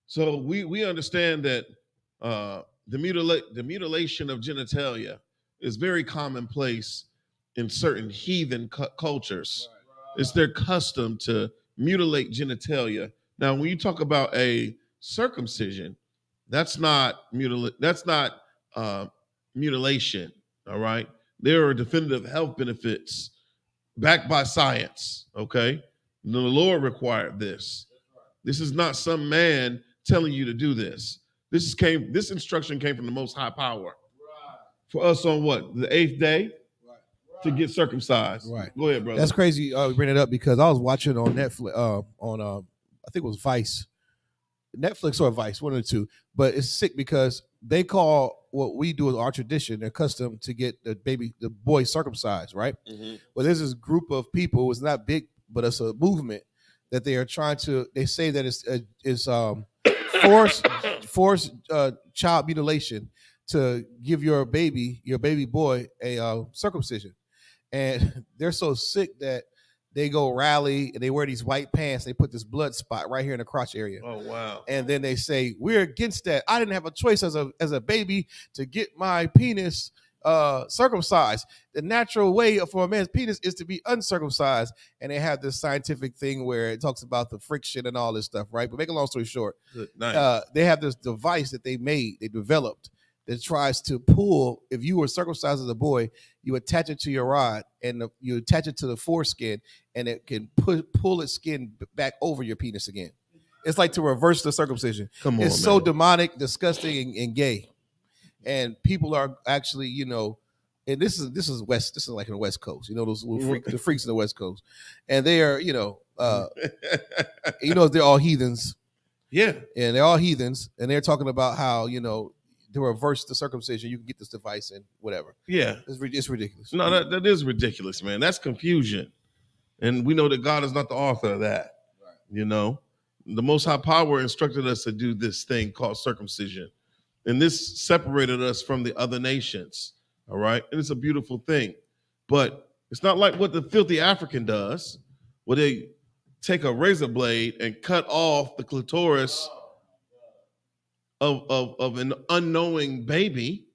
So we understand that the mutilation of genitalia is very commonplace in certain heathen cultures. Right. It's their custom to mutilate genitalia. Now, when you talk about a circumcision, that's not mutilation. All right, there are definitive health benefits backed by science. Okay, the Lord required this. This is not some man telling you to do this. This instruction came from the Most High Power for us on what, the 8th day to get circumcised. Right. Go ahead, brother. That's crazy. You bring it up because I was watching on Netflix I think it was Vice, Netflix or Vice, one of the two. But it's sick because they call what we do as our tradition, they're accustomed to get the boy circumcised, right? Mm-hmm. Well, there's this group of people. It's not big, but it's a movement that they are trying to. They say that it's forced child mutilation to give your baby boy a circumcision, and they're so sick that they go rally and they wear these white pants. They put this blood spot right here in the crotch area. Oh, wow. And then they say, we're against that. I didn't have a choice as a baby to get my penis circumcised. The natural way for a man's penis is to be uncircumcised. And they have this scientific thing where it talks about the friction and all this stuff, right? But make a long story short, they have this device that they developed, that tries to pull. If you were circumcised as a boy, you attach it to your rod and you attach it to the foreskin, and it can pull its skin back over your penis again. It's like to reverse the circumcision. Come on, it's so demonic, disgusting, and gay. And people are actually, and this is like in the West Coast, those little the freaks in the West Coast, and they are, they're all heathens. Yeah, and they're all heathens, and they're talking about how to reverse the circumcision, you can get this device and whatever. Yeah, it's ridiculous. No, that is ridiculous, man. That's confusion, and we know that God is not the author of that. Right. The Most High Power instructed us to do this thing called circumcision, and this separated us from the other nations. All right, and it's a beautiful thing, but it's not like what the filthy African does, where they take a razor blade and cut off the clitoris of an unknowing baby.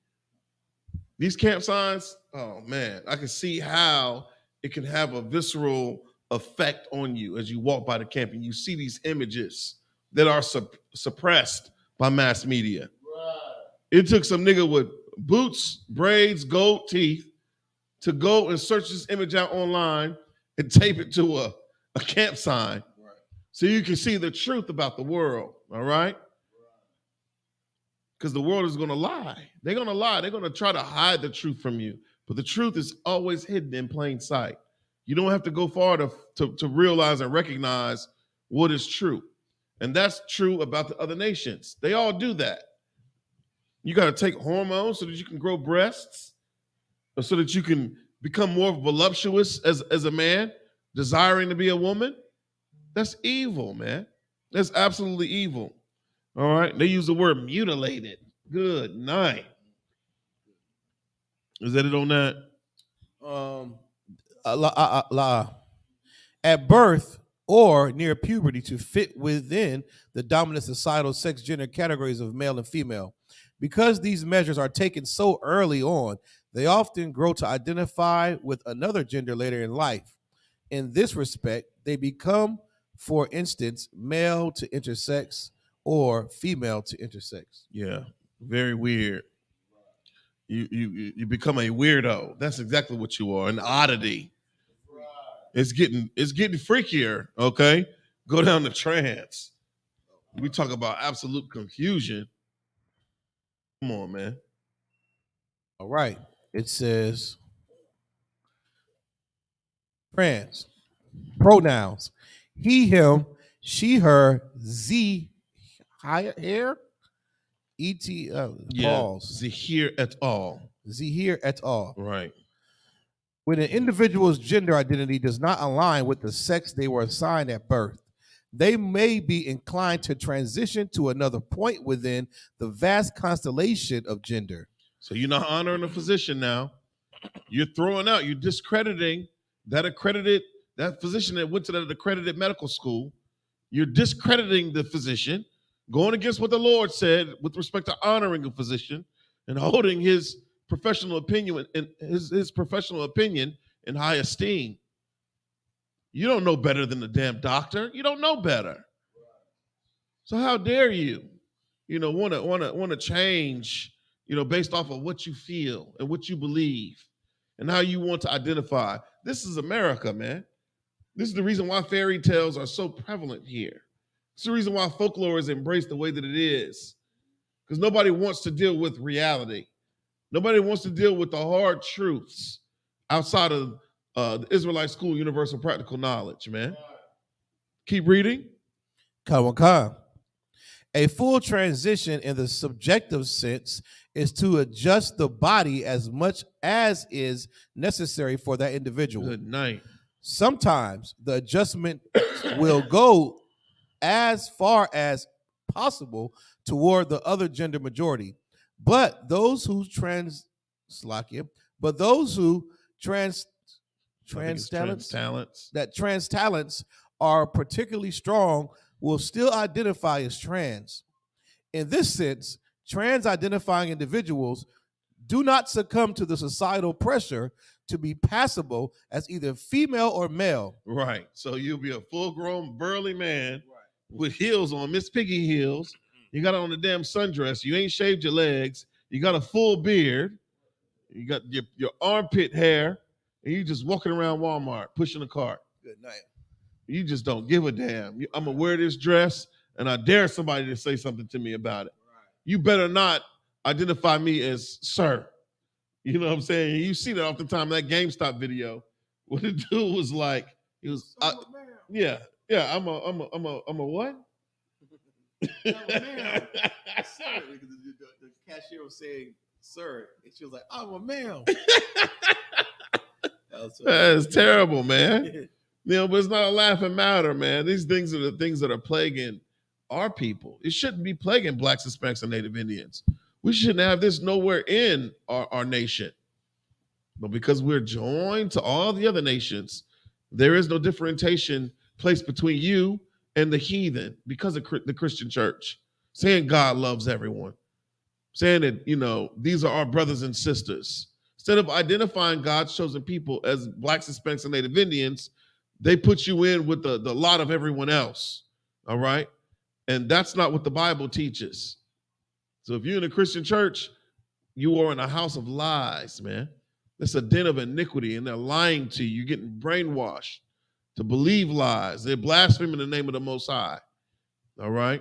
These camp signs, oh man, I can see how it can have a visceral effect on you as you walk by the camp and you see these images that are suppressed by mass media. Right. It took some nigga with boots, braids, gold teeth to go and search this image out online and tape it to a camp sign, right, so you can see the truth about the world, all right? Because the world is going to lie. They're going to lie. They're going to try to hide the truth from you. But the truth is always hidden in plain sight. You don't have to go far to realize and recognize what is true. And that's true about the other nations. They all do that. You got to take hormones so that you can grow breasts, or so that you can become more voluptuous as a man, desiring to be a woman. That's evil, man. That's absolutely evil. All right, they use the word mutilated. Good night. Is that it on that? At birth or near puberty, to fit within the dominant societal sex gender categories of male and female. Because these measures are taken so early on, they often grow to identify with another gender later in life. In this respect, they become, for instance, male to intersex or female to intersex. Yeah, very weird. You become a weirdo. That's exactly what you are, an oddity. Right. It's getting freakier, okay? Go down the trance. We talk about absolute confusion. Come on, man. All right. It says trans pronouns: he, him, she, her, z, here, et, pause. Zahir et al. Zahir et al. Right. When an individual's gender identity does not align with the sex they were assigned at birth, they may be inclined to transition to another point within the vast constellation of gender. So you're not honoring a physician now. You're throwing out, you're discrediting that physician that went to that accredited medical school. You're discrediting the physician, going against what the Lord said with respect to honoring a physician and holding his professional opinion and his professional opinion in high esteem. You don't know better than the damn doctor. You don't know better. So how dare you, want to change, based off of what you feel and what you believe and how you want to identify. This is America, man. This is the reason why fairy tales are so prevalent here. It's the reason why folklore is embraced the way that it is. Because nobody wants to deal with reality. Nobody wants to deal with the hard truths outside of the Israelite School Universal Practical Knowledge, man. Keep reading. Kawakan. A full transition in the subjective sense is to adjust the body as much as is necessary for that individual. Good night. Sometimes the adjustment will go as far as possible toward the other gender majority. But those who trans talents, talents. that trans talents are particularly strong will still identify as trans. In this sense, trans identifying individuals do not succumb to the societal pressure to be passable as either female or male. Right. So you'll be a full-grown, burly man with heels on, Miss Piggy heels. You got on a damn sundress. You ain't shaved your legs. You got a full beard. You got your armpit hair. And you just walking around Walmart pushing a cart. Good night. You just don't give a damn. I'm going to wear this dress, and I dare somebody to say something to me about it. You better not identify me as sir. You know what I'm saying? You see that oftentimes, that GameStop video, what the dude was like, he was, yeah, I'm a what? I'm a male. Sir, the cashier was saying, sir, and she was like, I'm a male. That is terrible, man. But it's not a laughing matter, man. These things are the things that are plaguing our people. It shouldn't be plaguing Blacks, Hispanics, and Native Indians. We shouldn't have this nowhere in our nation. But because we're joined to all the other nations, there is no differentiation placed between you and the heathen because of the Christian church, saying God loves everyone, saying that, these are our brothers and sisters. Instead of identifying God's chosen people as Blacks, Hispanics, and Native Indians, they put you in with the lot of everyone else, all right? And that's not what the Bible teaches. So if you're in a Christian church, you are in a house of lies, man. It's a den of iniquity, and they're lying to you. You're getting brainwashed to believe lies. They're blaspheming the name of the Most High, all right?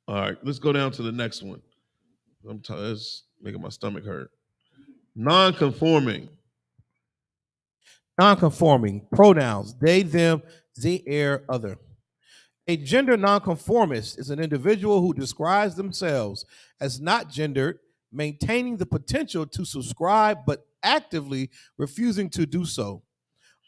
All right, let's go down to the next one. It's making my stomach hurt. Non-conforming. Non-conforming pronouns, they, them, ze, er, other. A gender nonconformist is an individual who describes themselves as not gendered, maintaining the potential to subscribe but actively refusing to do so.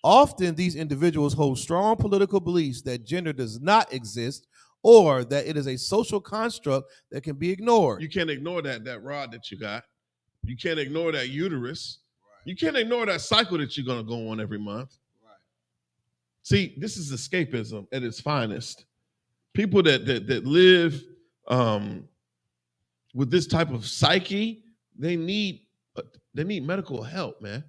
Often these individuals hold strong political beliefs that gender does not exist or that it is a social construct that can be ignored. You can't ignore that rod that you got. You can't ignore that uterus. You can't ignore that cycle that you're going to go on every month. See, this is escapism at its finest. People that live with this type of psyche, they need medical help, man.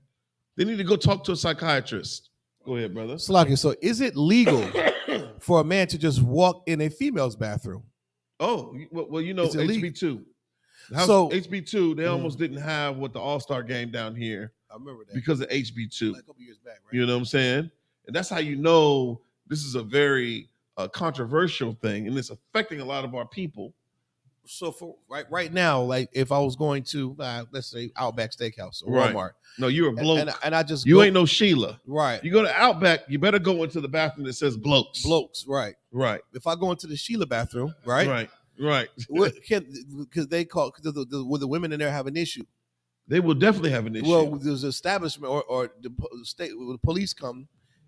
They need to go talk to a psychiatrist. Go ahead, brother. Slaki, so is it legal for a man to just walk in a female's bathroom? Oh, well, HB2. So HB2, they almost didn't have what the All-Star game down here. I remember that because of HB2. Like a couple years back, right? You know what I'm saying? And that's how you know this is a very controversial thing, and it's affecting a lot of our people. So for right now, like if I was going to let's say Outback Steakhouse or Walmart, no, you're a bloke, and I just ain't no Sheila, right? You go to Outback, you better go into the bathroom that says blokes, right? If I go into the Sheila bathroom, right, because they call will the women in there have an issue? They will definitely have an issue. Well, there's an establishment or the state, when the police come,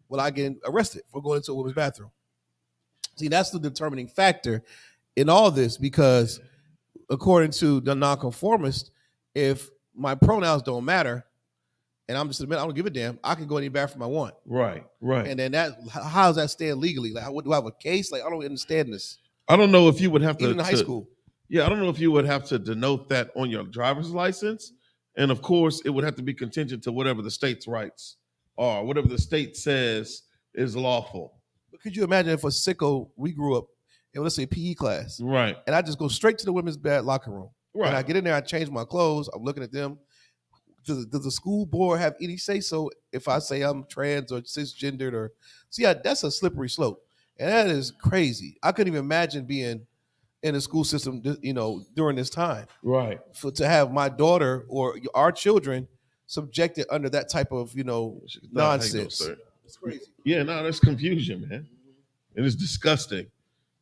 will I get arrested for going into a woman's bathroom? See, that's the determining factor in all this, because according to the nonconformist, if my pronouns don't matter and I'm just admitting I don't give a damn, I can go any bathroom I want. Right. And then how does that stand legally? Like, do I have a case? Like, I don't understand this. I don't know if you would have to, even in high school. Yeah, I don't know if you would have to denote that on your driver's license. And of course, it would have to be contingent to whatever the state's rights are, whatever the state says is lawful. But could you imagine if a sicko, we grew up in, let's say, PE class, right? And I just go straight to the women's bed locker room, right? And I get in there, I change my clothes, I'm looking at them. Does the school board have any say so if I say I'm trans or cisgendered or see? That's a slippery slope, and that is crazy. I couldn't even imagine being in the school system, during this time, right? To have my daughter or our children subjected under that type of nonsense. It's crazy. Yeah, no, that's confusion, man. And it's disgusting.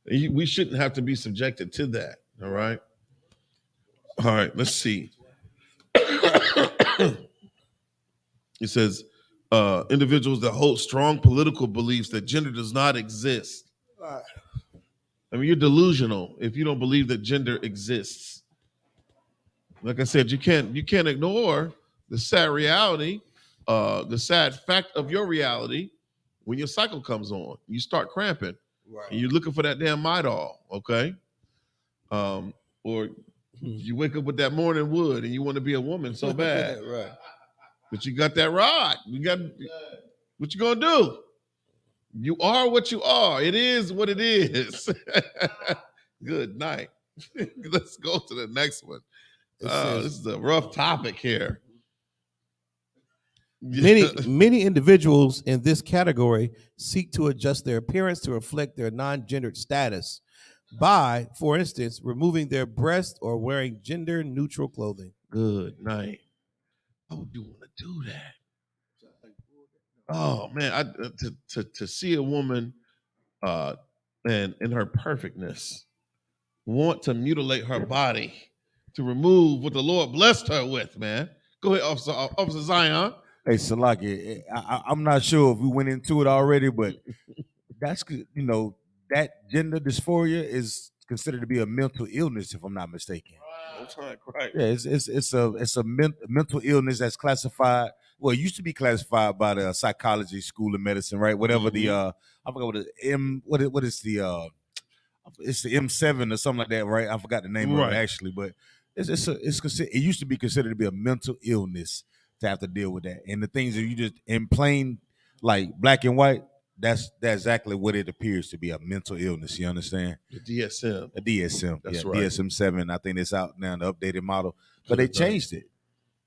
We shouldn't have to be subjected to that. All right. All right. Let's see. It says individuals that hold strong political beliefs that gender does not exist. I mean, you're delusional if you don't believe that gender exists. Like I said, you can't ignore the sad reality the sad fact of your reality when your cycle comes on. You start cramping. Right. And you're looking for that damn Midol, okay? Or you wake up with that morning wood and you want to be a woman so bad. Right. But you got that rod. What you gonna do? You are what you are. It is what it is. Good night. Let's go to the next one. This is a rough topic here. Many individuals in this category seek to adjust their appearance to reflect their non-gendered status by, for instance, removing their breast or wearing gender-neutral clothing. Good night. Why would you want to do that? Oh man, to see a woman and in her perfectness want to mutilate her body to remove what the Lord blessed her with, man. Go ahead, Officer Zion. Hey, Salaki, I'm not sure if we went into it already, but that's, you know, that gender dysphoria is considered to be a mental illness, if I'm not mistaken. Right. Yeah, it's a mental illness that's classified. Well, it used to be classified by the psychology school of medicine, right? Whatever the I forgot what is the it's the M7 or something like that, right? I forgot the name of it actually, but it used to be considered to be a mental illness to have to deal with that. And the things that you just in plain like black and white, that's exactly what it appears to be, a mental illness. You understand? The DSM. The DSM. That's yeah, right. DSM-7. I think it's out now, the updated model. But they changed it,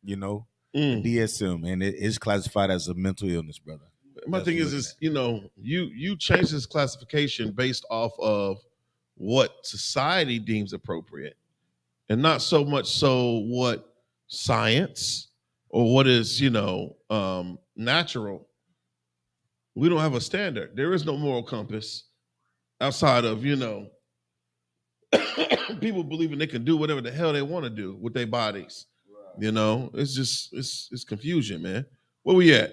you know, the DSM, and it is classified as a mental illness, brother. My thing is, you know, you change this classification based off of what society deems appropriate, and not so much so what science or what is, you know, natural. We don't have a standard. There is no moral compass outside of, you know, people believing they can do whatever the hell they want to do with their bodies. Right. You know, it's just it's confusion, man. Where we at?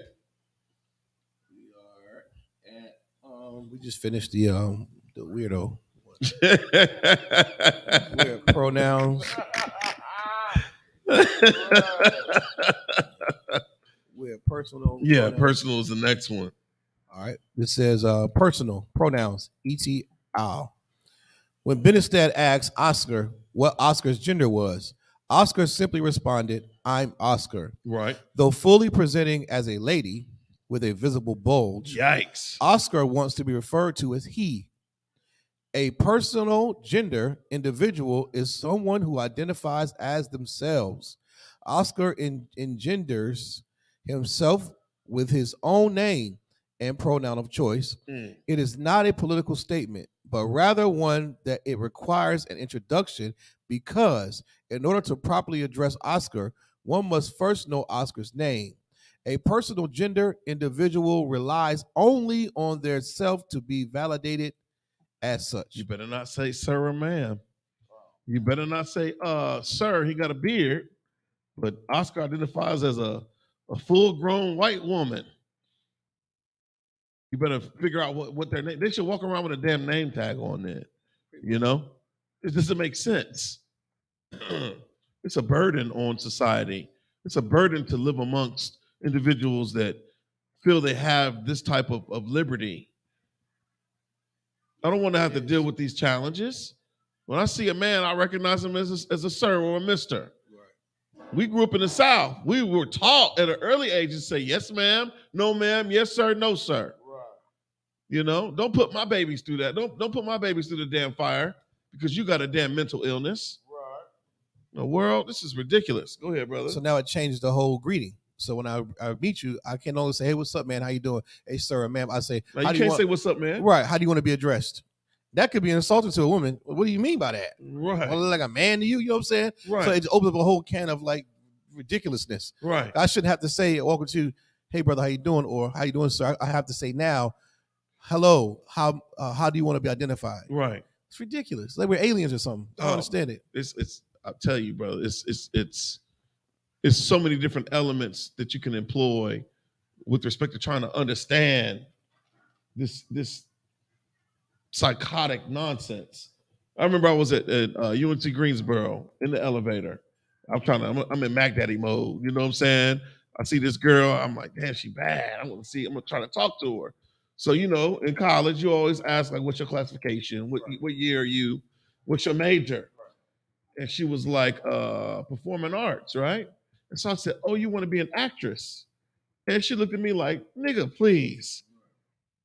We are at we just finished the weirdo. Weird pronouns. Weird personal. Yeah, pronouns. Personal is the next one. All right. This says personal pronouns, ET-al. When Benestad asked Oscar what Oscar's gender was, Oscar simply responded, "I'm Oscar." Right. Though fully presenting as a lady with a visible bulge, yikes, Oscar wants to be referred to as he. A personal gender individual is someone who identifies as themselves. Oscar engenders himself with his own name and pronoun of choice. It is not a political statement, but rather one that it requires an introduction, because in order to properly address Oscar, one must first know Oscar's name. A personal gender individual relies only on their self to be validated as such. You better not say sir or ma'am. You better not say sir, he got a beard, but Oscar identifies as a full-grown white woman. You better figure out what their name. They should walk around with a damn name tag on there. You know, it doesn't make sense. It's a burden on society. It's a burden to live amongst individuals that feel they have this type of liberty. I don't want to have to deal with these challenges. When I see a man, I recognize him as a sir or a mister. Right. We grew up in the South. We were taught at an early age to say yes, ma'am, no, ma'am, yes, sir, no, sir. You know, don't put my babies through that. Don't put my babies through the damn fire because you got a damn mental illness. Right. The world, this is ridiculous. Go ahead, brother. So now it changes the whole greeting. So when I meet you, I can only say, "Hey, what's up, man? How you doing?" "Hey, sir, ma'am." I say, now you can't say what's up, man. Right. How do you want to be addressed? That could be insulting to a woman. What do you mean by that? Right. Well, like a man to you, you know what I'm saying? Right. So it opens up a whole can of like ridiculousness. Right. I shouldn't have to say, "Welcome to, hey brother, how you doing?" or "How you doing, sir?" I have to say now, "Hello, how do you want to be identified?" Right. It's ridiculous. Like we're aliens or something. I don't understand it. It's I'll tell you, bro, it's so many different elements that you can employ with respect to trying to understand this psychotic nonsense. I remember I was at UNC Greensboro in the elevator. I'm in Mac Daddy mode, you know what I'm saying? I see this girl, I'm like, damn, she bad. I'm gonna try to talk to her. So, in college, you always ask, like, what's your classification? What year are you? What's your major? And she was like, performing arts, right? And so I said, oh, you want to be an actress? And she looked at me like, nigga, please.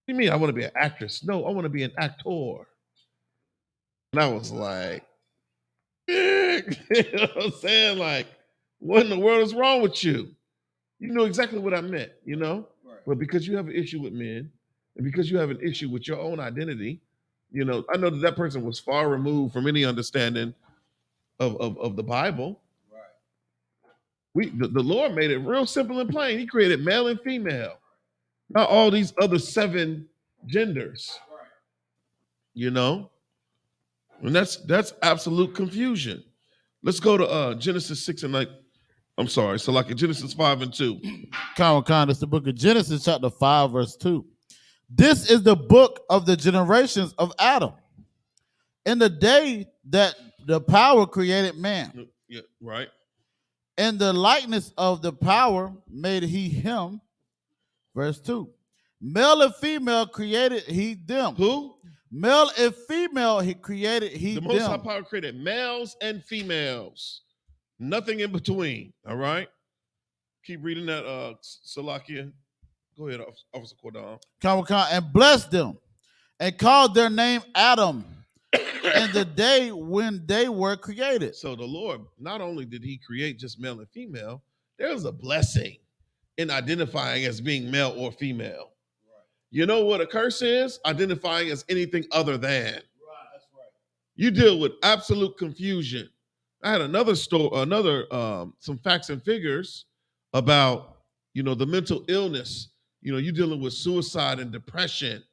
What do you mean I want to be an actress? No, I want to be an actor. And I was like, you know what I'm saying? Like, what in the world is wrong with you? You know exactly what I meant, Right. But because you have an issue with men, and because you have an issue with your own identity, I know that person was far removed from any understanding of the Bible. Right. The Lord made it real simple and plain. He created male and female, not all these other 7 genders. Right. And that's absolute confusion. Let's go to Genesis 6 and 9. I'm sorry. So like in Genesis 5 and 2. It's the book of Genesis, chapter 5, verse 2. This is the book of the generations of Adam. In the day that the power created man. Yeah, right. In the likeness of the power made he him. Verse 2. Male and female created he them. Who? Male and female he created he them. The Most High Power created males and females. Nothing in between. All right. Keep reading that, Salakia. Go ahead, Officer Cordon. And blessed them, and called their name Adam in the day when they were created. So the Lord, not only did he create just male and female, there was a blessing in identifying as being male or female. Right. You know what a curse is? Identifying as anything other than. Right, that's right. You deal with absolute confusion. I had another some facts and figures about, the mental illness. You dealing with suicide and depression,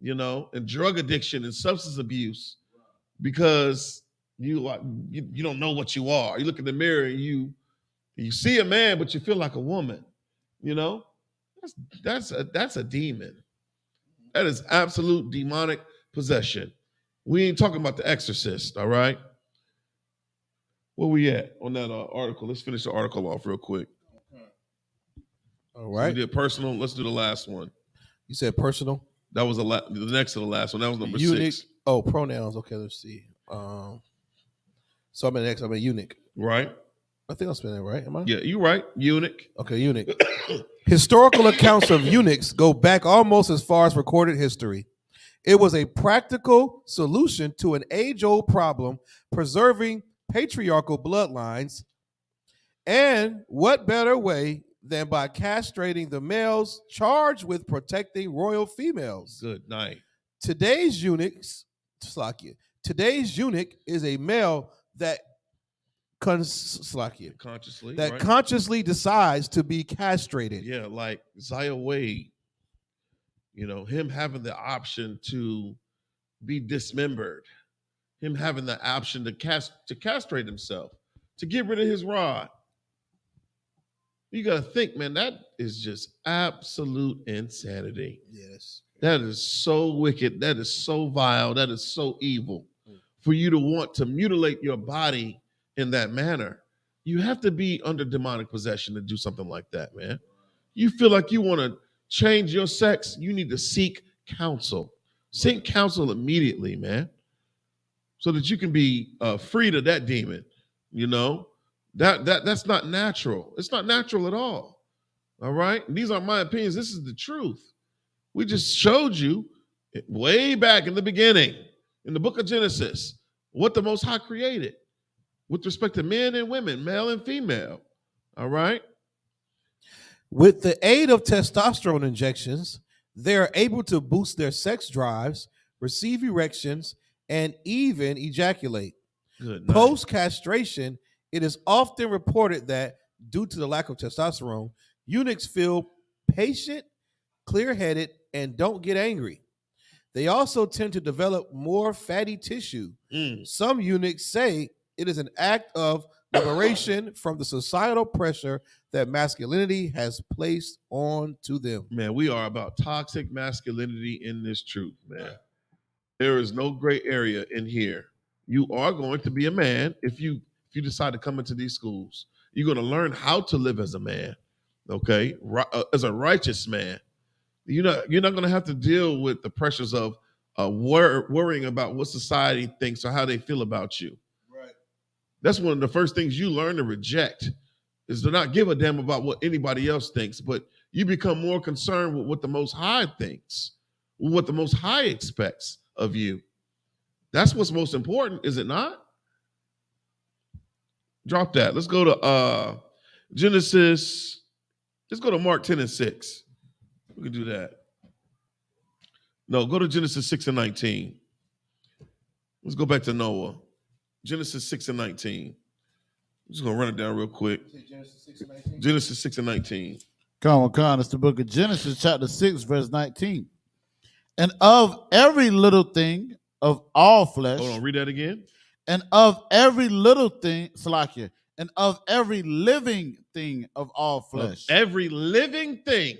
and drug addiction and substance abuse because you don't know what you are. You look in the mirror and you see a man, but you feel like a woman. That's a demon. That is absolute demonic possession. We ain't talking about The Exorcist, all right? Where we at on that article? Let's finish the article off real quick. All right. So we did personal. Let's do the last one. You said personal? That was the next to the last one. That was number 6. Oh, pronouns. Okay, let's see. So I'm in X. I'm a eunuch. Right. I think I'm spelling it right. Am I? Yeah, you're right. Eunuch. Okay, eunuch. Historical accounts of eunuchs go back almost as far as recorded history. It was a practical solution to an age-old problem, preserving patriarchal bloodlines. And what better way than by castrating the males charged with protecting royal females? Good night. Today's eunuch is a male that consciously decides to be castrated. Yeah, like Zaya Wade. Him having the option to be dismembered, him having the option to castrate himself, to get rid of his rod. You got to think, man, that is just absolute insanity. Yes. That is so wicked. That is so vile. That is so evil. For you to want to mutilate your body in that manner, you have to be under demonic possession to do something like that, man. You feel like you want to change your sex, you need to seek counsel. Seek counsel immediately, man, so that you can be freed of that demon. That's not natural. It's not natural at all. All right? And these aren't my opinions. This is the truth. We just showed you way back in the beginning, in the book of Genesis, what the Most High created with respect to men and women, male and female. All right? With the aid of testosterone injections, they are able to boost their sex drives, receive erections, and even ejaculate. Post-castration, it is often reported that due to the lack of testosterone, eunuchs feel patient, clear-headed, and don't get angry. They also tend to develop more fatty tissue. Some eunuchs say it is an act of liberation from the societal pressure that masculinity has placed onto them. Man, we are about toxic masculinity in this truth, man. There is no gray area in here. You are going to be a man if you decide to come into these schools. You're going to learn how to live as a man. okay, as a righteous man. You're not going to have to deal with the pressures of worrying about what society thinks or how they feel about you. Right. That's one of the first things you learn to reject, is to not give a damn about what anybody else thinks, but you become more concerned with what the Most High thinks, what the Most High expects of you. That's what's most important, is it not? Drop that. Let's go to Genesis. Let's go to Mark 10 and 6. We can do that. No, go to Genesis 6 and 19. Let's go back to Noah. Genesis 6 and 19. I'm just going to run it down real quick. Genesis 6 and 19. Come on. It's the book of Genesis, chapter 6, verse 19. And of every little thing of all flesh. Hold on, read that again. And of every little thing, Salakia, and of every living thing of all flesh. Of every living thing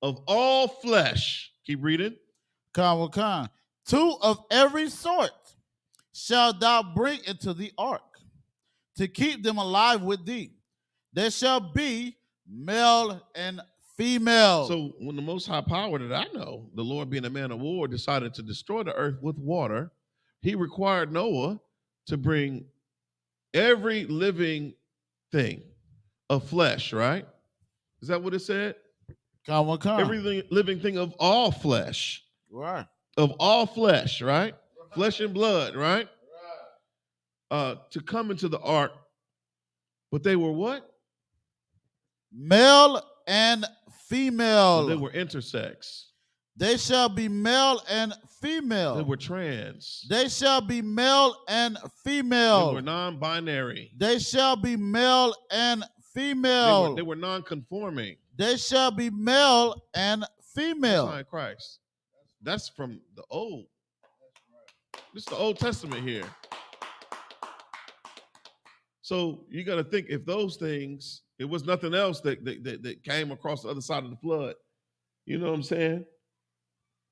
of all flesh. Keep reading. Khan. 2 of every sort shalt thou bring into the ark, to keep them alive with thee. There shall be male and female. So when the Most High Power that I know, the Lord being a man of war, decided to destroy the earth with water, he required Noah to bring every living thing of flesh, right? Is that what it said? Come. Every living thing of all flesh. Right. Of all flesh, right? Flesh and blood, right? To come into the ark. But they were what? Male and female. So they were intersex. They shall be male and female. They were trans. They shall be male and female. They were non-binary. They shall be male and female. They were non-conforming. They shall be male and female. That's not Christ. That's from the old. This is the Old Testament here. So you got to think, if those things, it was nothing else that came across the other side of the flood. You know what I'm saying?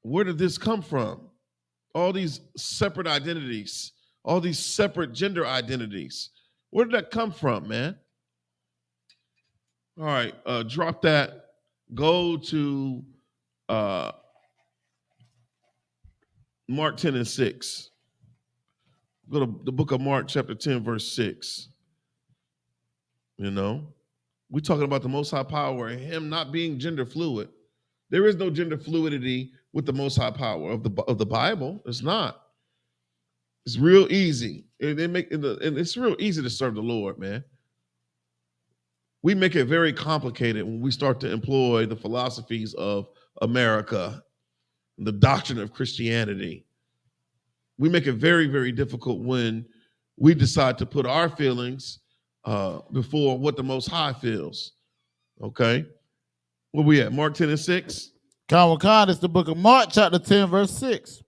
Where did this come from? All these separate identities, all these separate gender identities. Where did that come from, man? All right, drop that. Go to Mark 10 and 6. Go to the book of Mark, chapter 10, verse 6. You know, we're talking about the Most High Power and him not being gender fluid. There is no gender fluidity with the Most High Power of the Bible. It's not. It's real easy. And it's real easy to serve the Lord, man. We make it very complicated when we start to employ the philosophies of America, the doctrine of Christianity. We make it very, very difficult when we decide to put our feelings before what the Most High feels. Okay? Where we at? Mark 10 and 6? Khan, it's the book of Mark, chapter 10, verse 6.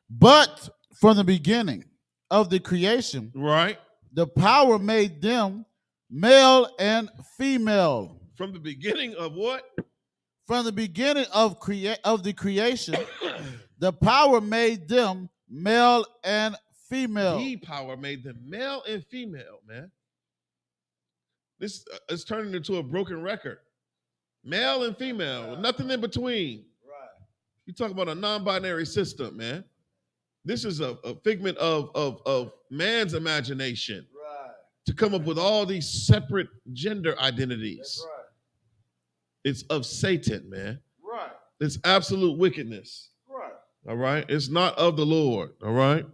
But from the beginning of the creation, right, the power made them male and female. From the beginning of what? From the beginning of the creation, the power made them male and female. The power made them male and female, man. This is turning into a broken record. Male and female, nothing in between. Right. You talk about a non-binary system, man. This is a figment of man's imagination. Right. To come up with all these separate gender identities. That's right. It's of Satan, man. Right. It's absolute wickedness. Right. All right. It's not of the Lord. All right.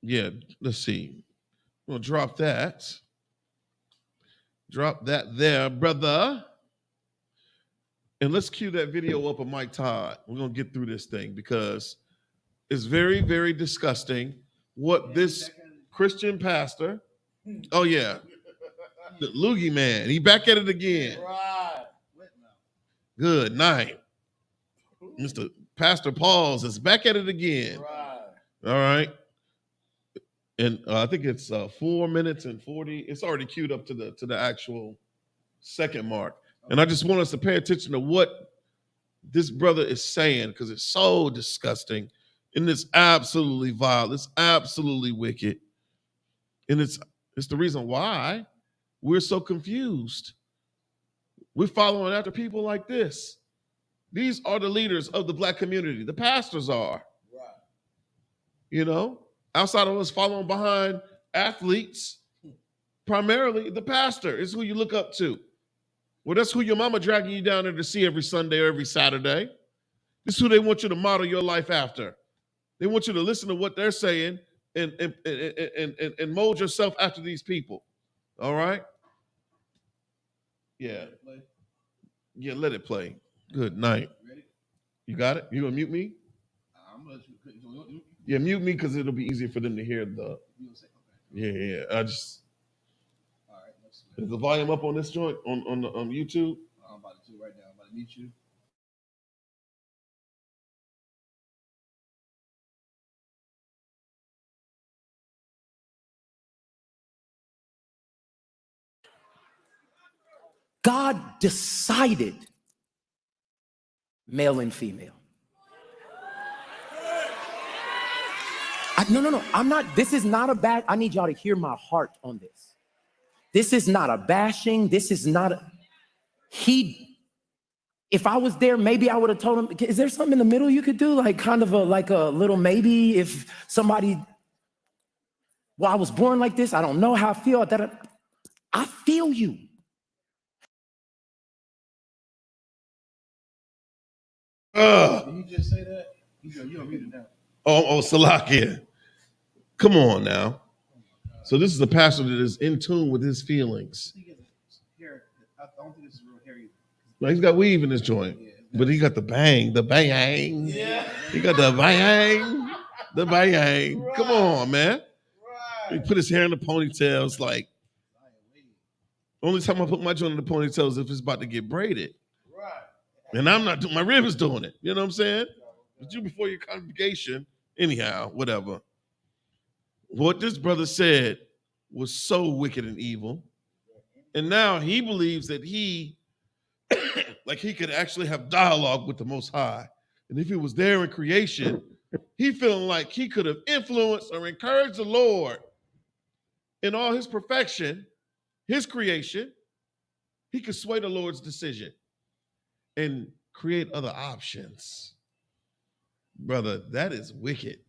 Yeah, let's see. We'll drop that. Drop that there, brother. And let's cue that video up of Mike Todd. We're going to get through this thing because it's very, very disgusting what this Christian pastor, oh yeah, the loogie man, he back at it again. Right. Good night. Mr. Pastor Pauls is back at it again. Right. All right. And I think it's 4 minutes and 40. It's already queued up to the actual second mark. And I just want us to pay attention to what this brother is saying because it's so disgusting and it's absolutely vile. It's absolutely wicked. And it's the reason why We're so confused. We're following after people like this. These are the leaders of the black community. The pastors are. Right. You know, outside of us following behind athletes, primarily the pastor is who you look up to. Well, that's who your mama dragging you down there to see every Sunday or every Saturday. This is who they want you to model your life after. They want you to listen to what they're saying and mold yourself after these people. All right? Yeah. Yeah, let it play. Good night. You got it? You gonna mute me? Yeah, mute me because it'll be easier for them to hear the. Yeah. I just. Is the volume up on this joint on YouTube? I'm about to do right now. I'm about to mute you. God decided male and female. No. I'm not. This is not a bad. I need y'all to hear my heart on this. This is not a bashing. This is not a. If I was there, maybe I would have told him, is there something in the middle you could do? Like kind of a little maybe if somebody, well, I was born like this. I don't know how I feel. I feel you. Did he just say that? You don't read it now. Oh, Salakia. Come on now. So this is a pastor that is in tune with his feelings. I don't think this is real hair either. No, he's got weave in his joint, but he got the bang. Yeah. He got the bang. Right. Come on, man. Right. He put his hair in the ponytail. It's like, only time I put my joint in the ponytail is if it's about to get braided. Right. And I'm not doing, my rib is doing it. You know what I'm saying? But you before your congregation, anyhow, whatever. What this brother said was so wicked and evil. And now he believes that he could actually have dialogue with the Most High. And if he was there in creation, he feeling like he could have influenced or encouraged the Lord in all his perfection, his creation. He could sway the Lord's decision and create other options. Brother, that is wicked.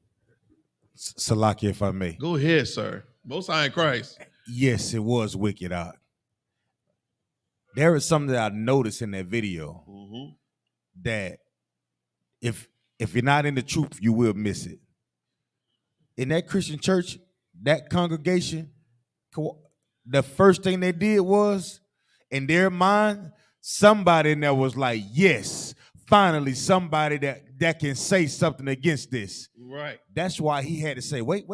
Salakia, if I may. Go ahead, sir. Most High in Christ. Yes, it was wicked out. There is something that I noticed in that video that if you're not in the truth, you will miss it. In that Christian church, that congregation, the first thing they did was, in their mind, somebody in there was like, yes, finally somebody that can say something against this. Right. That's why he had to say, wait.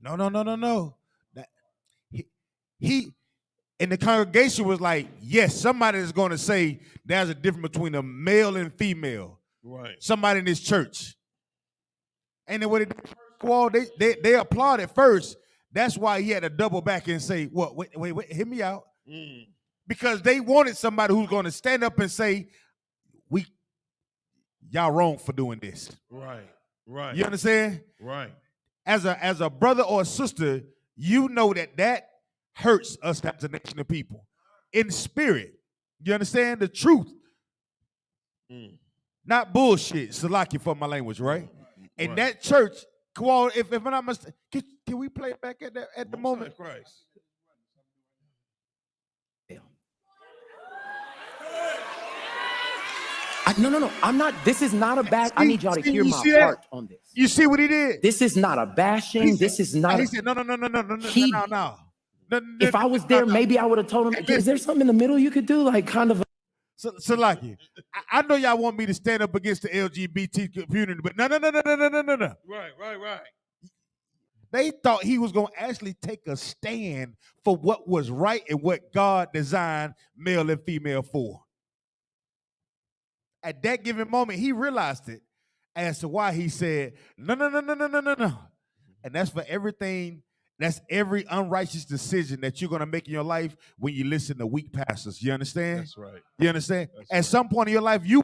No. He and the congregation was like, yes, somebody is going to say there's a difference between a male and female. Right. Somebody in this church. And then what they applauded first. That's why he had to double back and say, what? Wait, hear me out. Because they wanted somebody who's going to stand up and say, y'all wrong for doing this. Right. You understand? Right. As a brother or a sister, you know that hurts us as a nation of people. In spirit. You understand? The truth. Not bullshit. Salaki for my language, right? And that church, come on, if I'm not mistaken, can we play it back at the moment? Christ. No. I'm not. This is not a bad. I need y'all to hear my heart on this. You see what he did? This is not a bashing. This is not. He said, no. If I was there, maybe I would have told him, is there something in the middle you could do? Like kind of. Salaki, I know y'all want me to stand up against the LGBT community, but no. Right. They thought he was going to actually take a stand for what was right and what God designed male and female for. At that given moment, he realized it as to why he said, no. And that's for everything. That's every unrighteous decision that you're going to make in your life when you listen to weak pastors. You understand? That's right. You understand? That's At some point in your life, you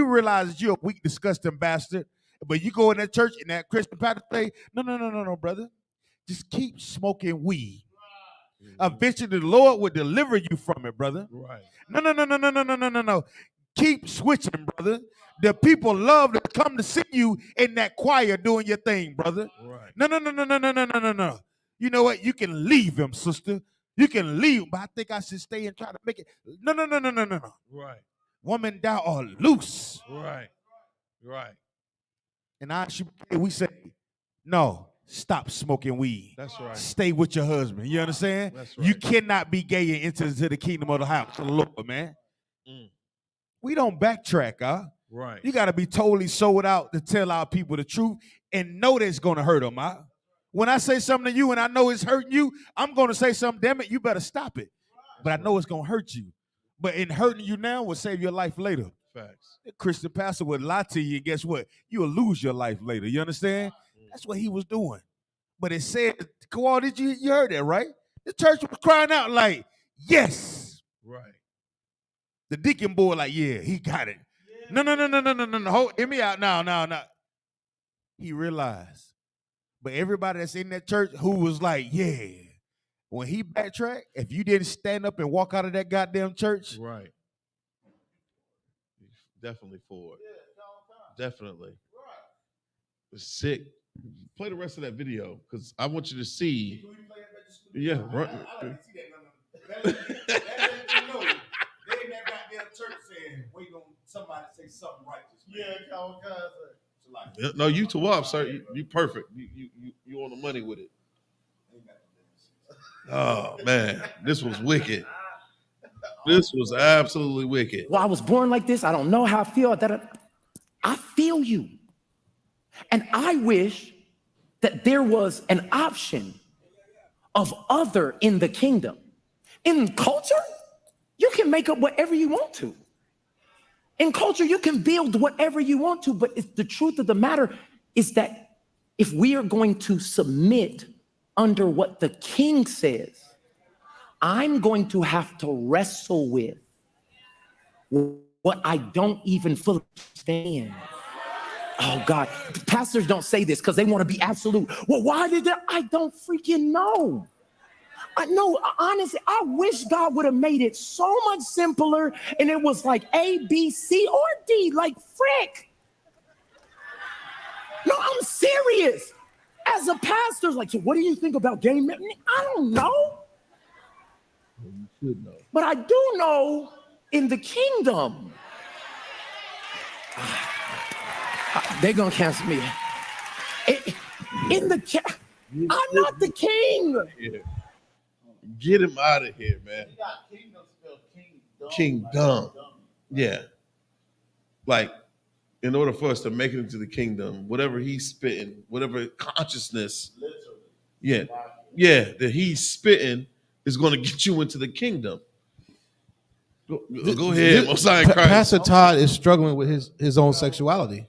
realize that you're a weak, disgusting bastard. But you go in that church and that Christian pastor say, no, brother. Just keep smoking weed. Eventually, the Lord will deliver you from it, brother. Right. No. Keep switching, brother. The people love to come to see you in that choir doing your thing, brother. Right. No. You know what? You can leave him, sister. You can leave, but I think I should stay and try to make it. No. Right. Woman, thou art loose. Right. And I.S.U.K, we say, no, stop smoking weed. That's right. Stay with your husband. You understand? That's right. You cannot be gay and enter into the kingdom of the house of the Lord, man. We don't backtrack, huh? Right. You got to be totally sold out to tell our people the truth and know that it's going to hurt them, huh? When I say something to you and I know it's hurting you, I'm going to say something, damn it, you better stop it. But I know it's going to hurt you. But in hurting you now will save your life later. Facts. The Christian pastor would lie to you, and guess what? You will lose your life later. You understand? That's what he was doing. But it said, Kawal, did you heard that, right? The church was crying out like, yes. Right. The deacon boy like, yeah, he got it. No. Hold, hear me out now. He realized. But everybody that's in that church who was like, yeah, when he backtracked, if you didn't stand up and walk out of that goddamn church. Right. Definitely for it. Definitely. It's sick. Play the rest of that video because I want you to see. Yeah. Right. They in that goddamn church saying, wait on somebody to say something righteous. No, you TAWADAH, sir. You perfect. You on the money with it. Oh man, this was wicked. This was absolutely wicked. Well, I was born like this. I don't know how I feel. I feel you. And I wish that there was an option of other in the kingdom. In culture, you can make up whatever you want to. In culture, you can build whatever you want to, but the truth of the matter is that if we are going to submit under what the king says, I'm going to have to wrestle with what I don't even fully understand. Oh God, pastors don't say this because they want to be absolute. Well, why did that? I don't freaking know. I know, honestly, I wish God would have made it so much simpler and it was like A, B, C, or D, like frick. No, I'm serious. As a pastor, like, so what do you think about gay men? I don't know. You should know. But I do know in the kingdom. They're going to cancel me. I'm not the king. Yeah. Get him out of here, man. Kingdom. Yeah. Like, in order for us to make it into the kingdom, whatever he's spitting, whatever consciousness, that he's spitting is going to get you into the kingdom. Go ahead, Messiah Christ. Pastor Todd is struggling with his own sexuality.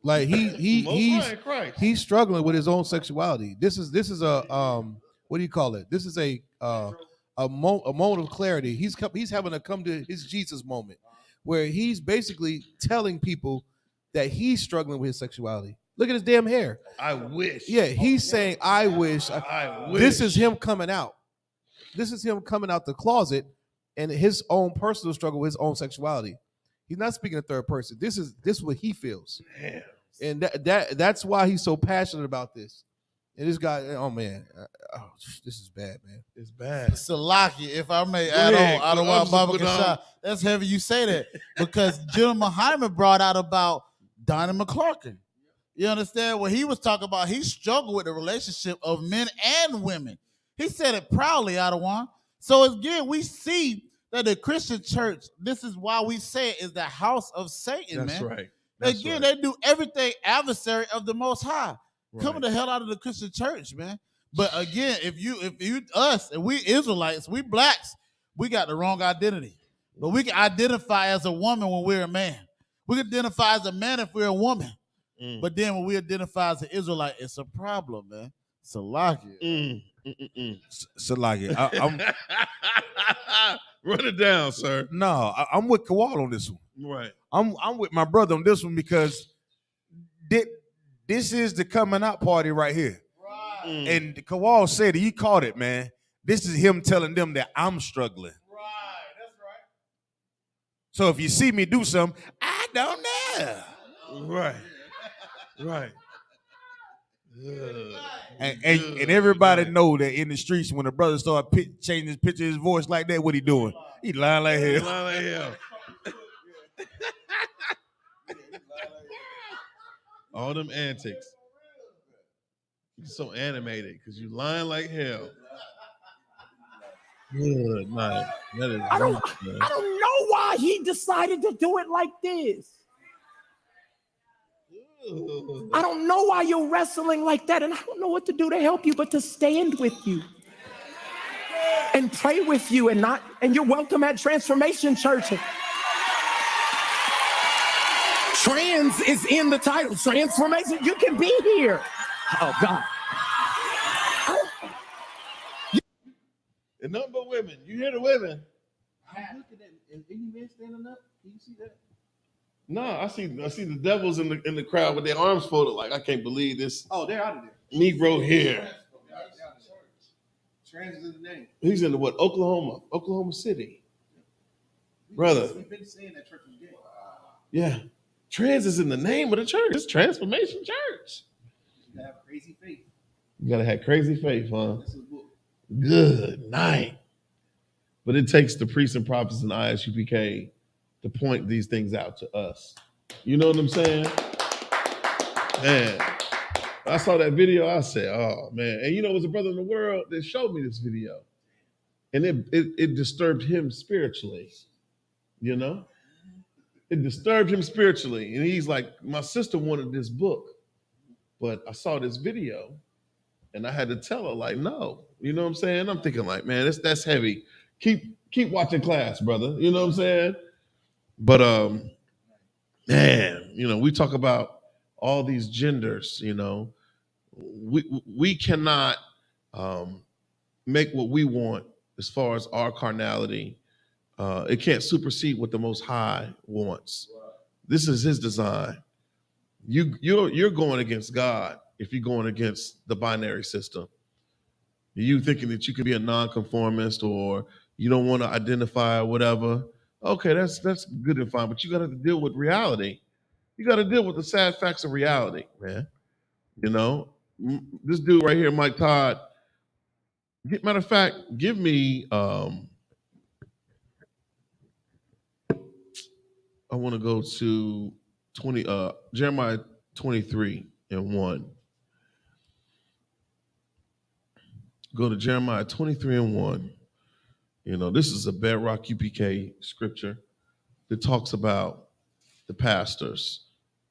Like he's struggling with his own sexuality. This is a what do you call it? This is a moment of clarity. He's having to come to his Jesus moment, where he's basically telling people that he's struggling with his sexuality. Look at his damn hair. I wish. Yeah, he's saying, I wish. This is him coming out. This is him coming out the closet and his own personal struggle with his own sexuality. He's not speaking in third person. This is what he feels. Damn. And that's why he's so passionate about this. And this guy, oh man, this is bad, man. It's bad. Salaki, if I may add on, I don't want Baba Kashah. That's heavy you say that because General Muhammad brought out about Donnie McClurkin. You understand? What he was talking about, he struggled with the relationship of men and women. He said it proudly, Adawan. So again, we see that the Christian church, this is why we say it is the house of Satan, That's man. right. Again, they do everything adversary of the Most High. Right. Coming the hell out of the Christian church, man. But again, if you us and we Israelites, we blacks, we got the wrong identity. But we can identify as a woman when we're a man. We can identify as a man if we're a woman. But then when we identify as an Israelite, it's a problem, man. Salaki. Salaki. Run it down, sir. No, I'm with Kawal on this one. Right. I'm with my brother on this one because this is the coming out party right here. Right. And Kawal said he caught it, man. This is him telling them that I'm struggling. Right, that's right. So if you see me do something, I don't know. Right. Right. And everybody know that in the streets when the brother start changing his pitch of his voice like that, what he doing? He lying like hell. Lying like hell. All them antics. You're so animated because you lying like hell. Good night. That is I don't rough, man. know why he decided to do it like this. I don't know why you're wrestling like that, and I don't know what to do to help you but to stand with you and pray with you, and you're welcome at Transformation Church. Trans is in the title. Transformation. You can be here. Oh God. And nothing but women. You hear the women? Look at that. Is any man standing up? Can you see that? No, I see the devils in the crowd with their arms folded. Like, I can't believe this. Oh, they're out of there. Negro here. Trans is in the name. He's in what? Oklahoma City. Brother. We've been saying that church was gay. Yeah. Trans is in the name of the church. It's Transformation Church. You gotta have crazy faith. You gotta have crazy faith, huh? This is a book. Good night. But it takes the priests and prophets in I.S.U.P.K. to point these things out to us. You know what I'm saying? Man, I saw that video. I said, oh, man. And you know, it was a brother in the world that showed me this video. And it disturbed him spiritually. You know? It disturbed him spiritually. And he's like, my sister wanted this book, but I saw this video and I had to tell her, like, no. You know what I'm saying? I'm thinking like, man, that's heavy. Keep watching class, brother. You know what I'm saying? But man, you know, we talk about all these genders, you know. We cannot make what we want as far as our carnality. It can't supersede what the Most High wants. This is His design. You're going against God if you're going against the binary system. You thinking that you can be a nonconformist or you don't want to identify or whatever. Okay, that's good and fine, but you got to deal with reality. You got to deal with the sad facts of reality, man. You know, this dude right here, Mike Todd. Matter of fact, give me. I want to go to Jeremiah 23:1. Go to Jeremiah 23:1. You know, this is a bedrock UPK scripture that talks about the pastors,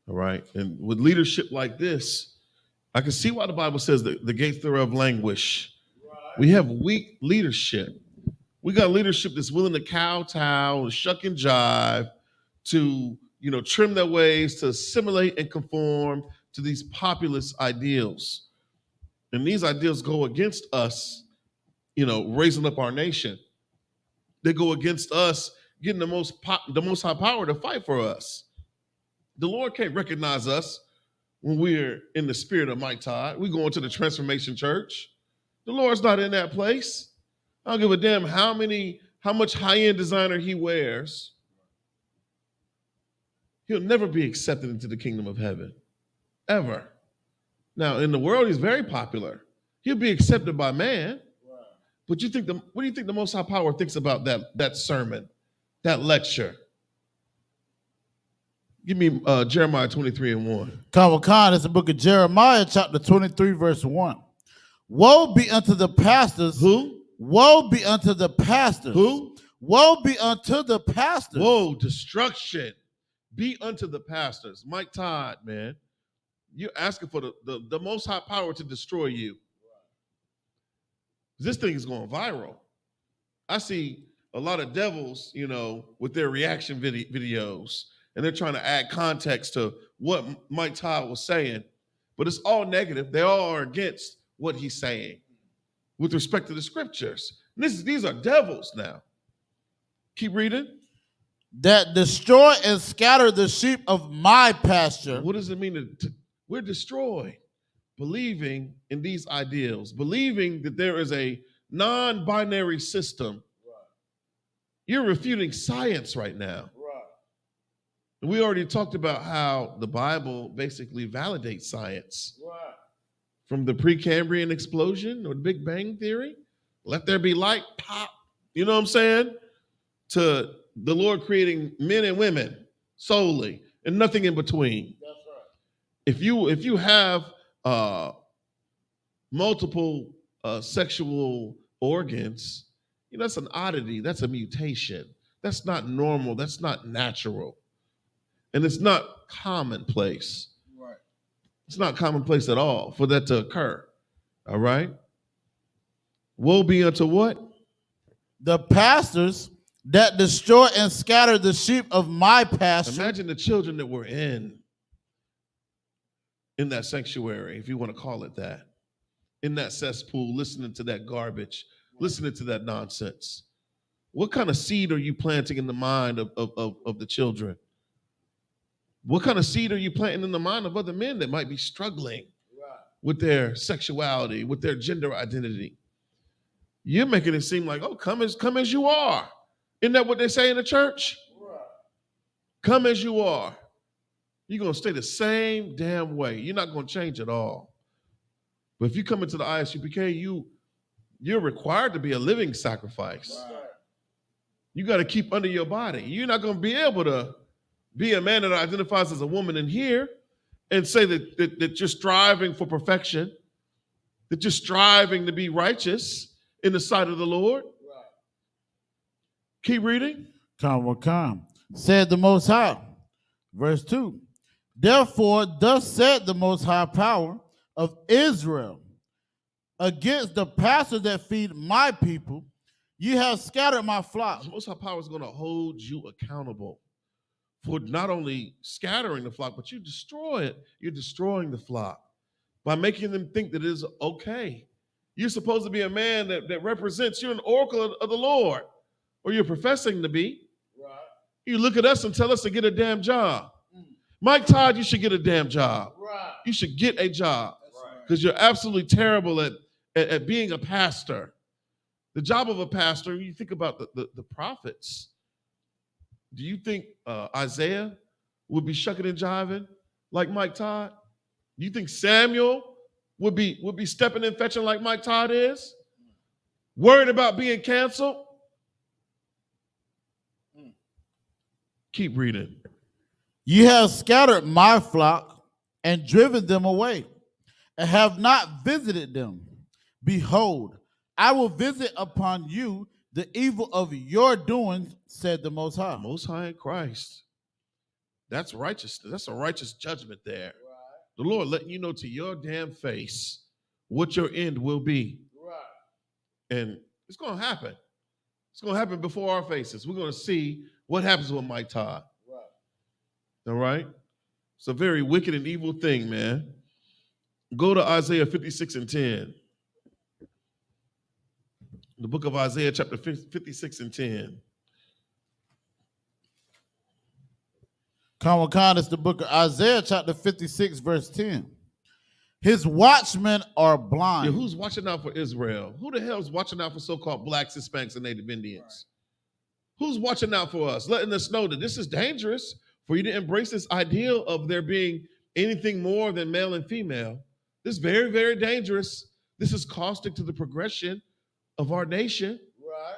all right? And with leadership like this, I can see why the Bible says that the gates thereof languish. Right. We have weak leadership. We got leadership that's willing to kowtow and shuck and jive to, you know, trim their ways to assimilate and conform to these populist ideals. And these ideals go against us, you know, raising up our nation. They go against us getting the most high power to fight for us. The Lord can't recognize us when we're in the spirit of Mike Todd. We go into the Transformation Church. The Lord's not in that place. I don't give a damn how much high-end designer he wears. He'll never be accepted into the kingdom of heaven, ever. Now, in the world, he's very popular. He'll be accepted by man. But what do you think the Most High Power thinks about that sermon, that lecture? Give me Jeremiah 23:1. Khan, it's the book of Jeremiah, chapter 23, verse 1. Woe be unto the pastors. Who? Woe be unto the pastors. Who? Woe be unto the pastors. Woe, destruction be unto the pastors. Mike Todd, man, you're asking for the Most High Power to destroy you. This thing is going viral. I see a lot of devils, you know, with their reaction videos, and they're trying to add context to what Mike Todd was saying, but it's all negative. They all are against what he's saying with respect to the scriptures. These are devils now. Keep reading. That destroy and scatter the sheep of my pasture. What does it mean we're destroyed? Believing in these ideals, believing that there is a non-binary system, you're refuting science right now. And we already talked about how the Bible basically validates science. From the Precambrian explosion or the Big Bang Theory, let there be light, pop, you know what I'm saying? To the Lord creating men and women solely and nothing in between. That's right. If you have multiple sexual organs, you know, that's an oddity, that's a mutation. That's not normal, that's not natural. And it's not commonplace. Right. It's not commonplace at all for that to occur. All right? Woe be unto what? The pastors that destroy and scatter the sheep of my pasture. Imagine the children that were in that sanctuary, if you want to call it that, in that cesspool, listening to that garbage, listening to that nonsense. What kind of seed are you planting in the mind of the children? What kind of seed are you planting in the mind of other men that might be struggling with their sexuality, with their gender identity? You're making it seem like, oh, come as you are. Isn't that what they say in the church? Come as you are. You're going to stay the same damn way. You're not going to change at all. But if you come into the I.S.U.P.K, you're required to be a living sacrifice. You got to keep under your body. You're not going to be able to be a man that identifies as a woman in here and say that you're striving for perfection, that you're striving to be righteous in the sight of the Lord. Right. Keep reading. Come. Said the Most High. Verse 2. Therefore, thus said the Most High Power of Israel against the pastors that feed my people, you have scattered my flock. The Most High Power is going to hold you accountable for not only scattering the flock, but you destroy it. You're destroying the flock by making them think that it is okay. You're supposed to be a man that represents, you're an oracle of the Lord, or you're professing to be. Right. You look at us and tell us to get a damn job. Mike Todd, you should get a damn job. Right. You should get a job because you're absolutely terrible at being a pastor. The job of a pastor, you think about the prophets. Do you think Isaiah would be shucking and jiving like Mike Todd? Do you think Samuel would be stepping and fetching like Mike Todd is? Worried about being canceled? Keep reading. You have scattered my flock and driven them away, and have not visited them. Behold, I will visit upon you the evil of your doings, said the Most High. Most High in Christ. That's righteousness. That's a righteous judgment there. Right. The Lord letting you know to your damn face what your end will be. Right. And it's going to happen. It's going to happen before our faces. We're going to see what happens with Mike Todd. Right. All right? It's a very wicked and evil thing, man. Go to Isaiah 56 and 10. The book of Isaiah, chapter 56 and 10. Come, it's the book of Isaiah, chapter 56, verse 10. His watchmen are blind. Yeah, who's watching out for Israel? Who the hell is watching out for so-called blacks, Hispanics, and Native Indians? Right. Who's watching out for us, letting us know that this is dangerous for you to embrace this ideal of there being anything more than male and female? This is very, very dangerous. This is caustic to the progression of our nation. Right.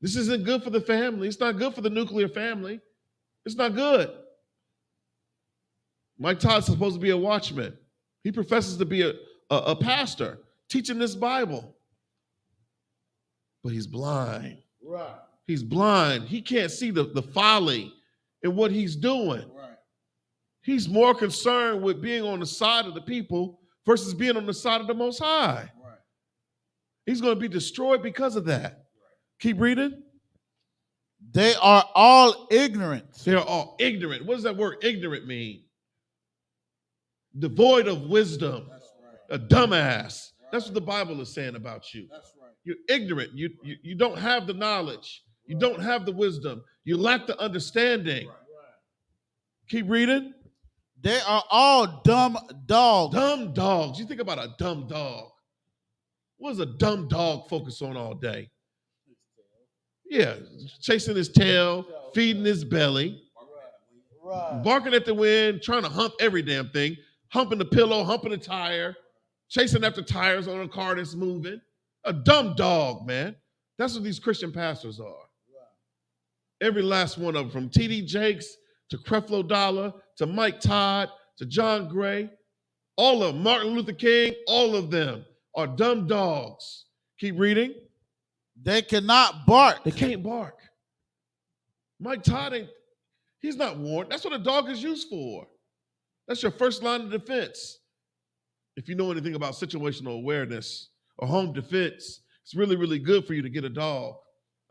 This isn't good for the family. It's not good for the nuclear family. It's not good. Mike Todd's supposed to be a watchman. He professes to be a pastor teaching this Bible. But he's blind. Right. He's blind. He can't see the folly in what he's doing. Right. He's more concerned with being on the side of the people versus being on the side of the Most High. Right. He's going to be destroyed because of that. Right. Keep reading. They are all ignorant. They are all ignorant. What does that word ignorant mean? Devoid of wisdom. That's right. A dumbass. Right. That's what the Bible is saying about you. That's right. You're ignorant. You don't have the knowledge. Right. You don't have the wisdom. You lack the understanding. Right. Keep reading. They are all dumb dogs. Dumb dogs. You think about a dumb dog. What does a dumb dog focus on all day? Yeah, chasing his tail, feeding his belly, barking at the wind, trying to hump every damn thing, humping the pillow, humping the tire, chasing after tires on a car that's moving. A dumb dog, man. That's what these Christian pastors are. Every last one of them, from T.D. Jakes to Creflo Dollar to Mike Todd to John Gray, all of them, Martin Luther King, all of them are dumb dogs. Keep reading. They cannot bark. They can't bark. Mike Todd he's not warned. That's what a dog is used for. That's your first line of defense. If you know anything about situational awareness or home defense, it's really, really good for you to get a dog.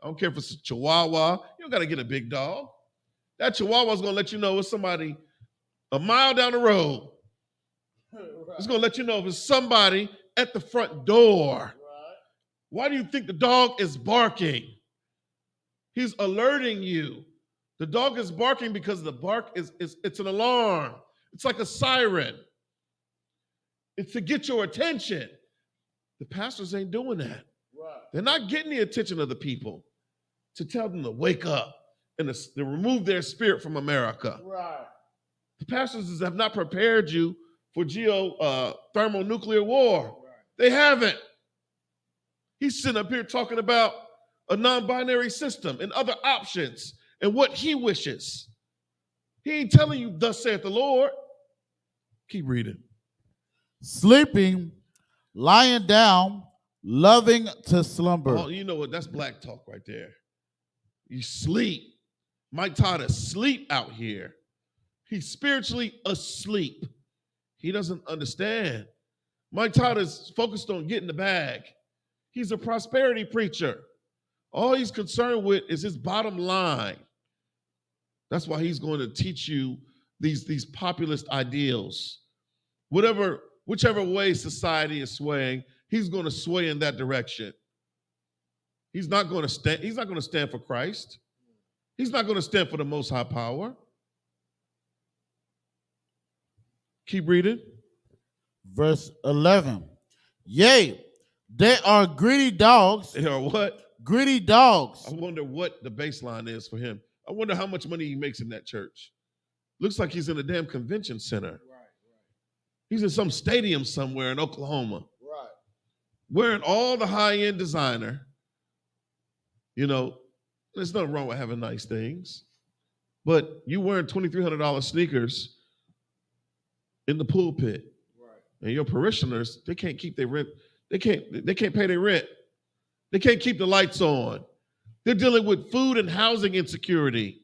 I don't care if it's a Chihuahua. You don't got to get a big dog. That Chihuahua's going to let you know it's somebody a mile down the road. It's going to let you know if it's somebody at the front door. Why do you think the dog is barking? He's alerting you. The dog is barking because the bark it's an alarm. It's like a siren. It's to get your attention. The pastors ain't doing that. They're not getting the attention of the people to tell them to wake up and to remove their spirit from America. The pastors have not prepared you for thermonuclear war. They haven't. He's sitting up here talking about a non-binary system and other options and what he wishes. He ain't telling you, thus saith the Lord. Keep reading. Sleeping, lying down, loving to slumber. Oh, you know what? That's black talk right there. You sleep. Mike Todd is asleep out here. He's spiritually asleep. He doesn't understand. Mike Todd is focused on getting the bag. He's a prosperity preacher. All he's concerned with is his bottom line. That's why he's going to teach you these populist ideals. Whichever way society is swaying, he's going to sway in that direction. He's not going to stand for Christ. He's not going to stand for the Most High Power. Keep reading. Verse 11. Yea, they are greedy dogs. They are what? Greedy dogs. I wonder what the baseline is for him. I wonder how much money he makes in that church. Looks like he's in a damn convention center. He's in some stadium somewhere in Oklahoma. Wearing all the high-end designer. You know, there's nothing wrong with having nice things. But you wearing $2,300 sneakers in the pulpit. And your parishioners, they can't keep their rent. They can't pay their rent. They can't keep the lights on. They're dealing with food and housing insecurity.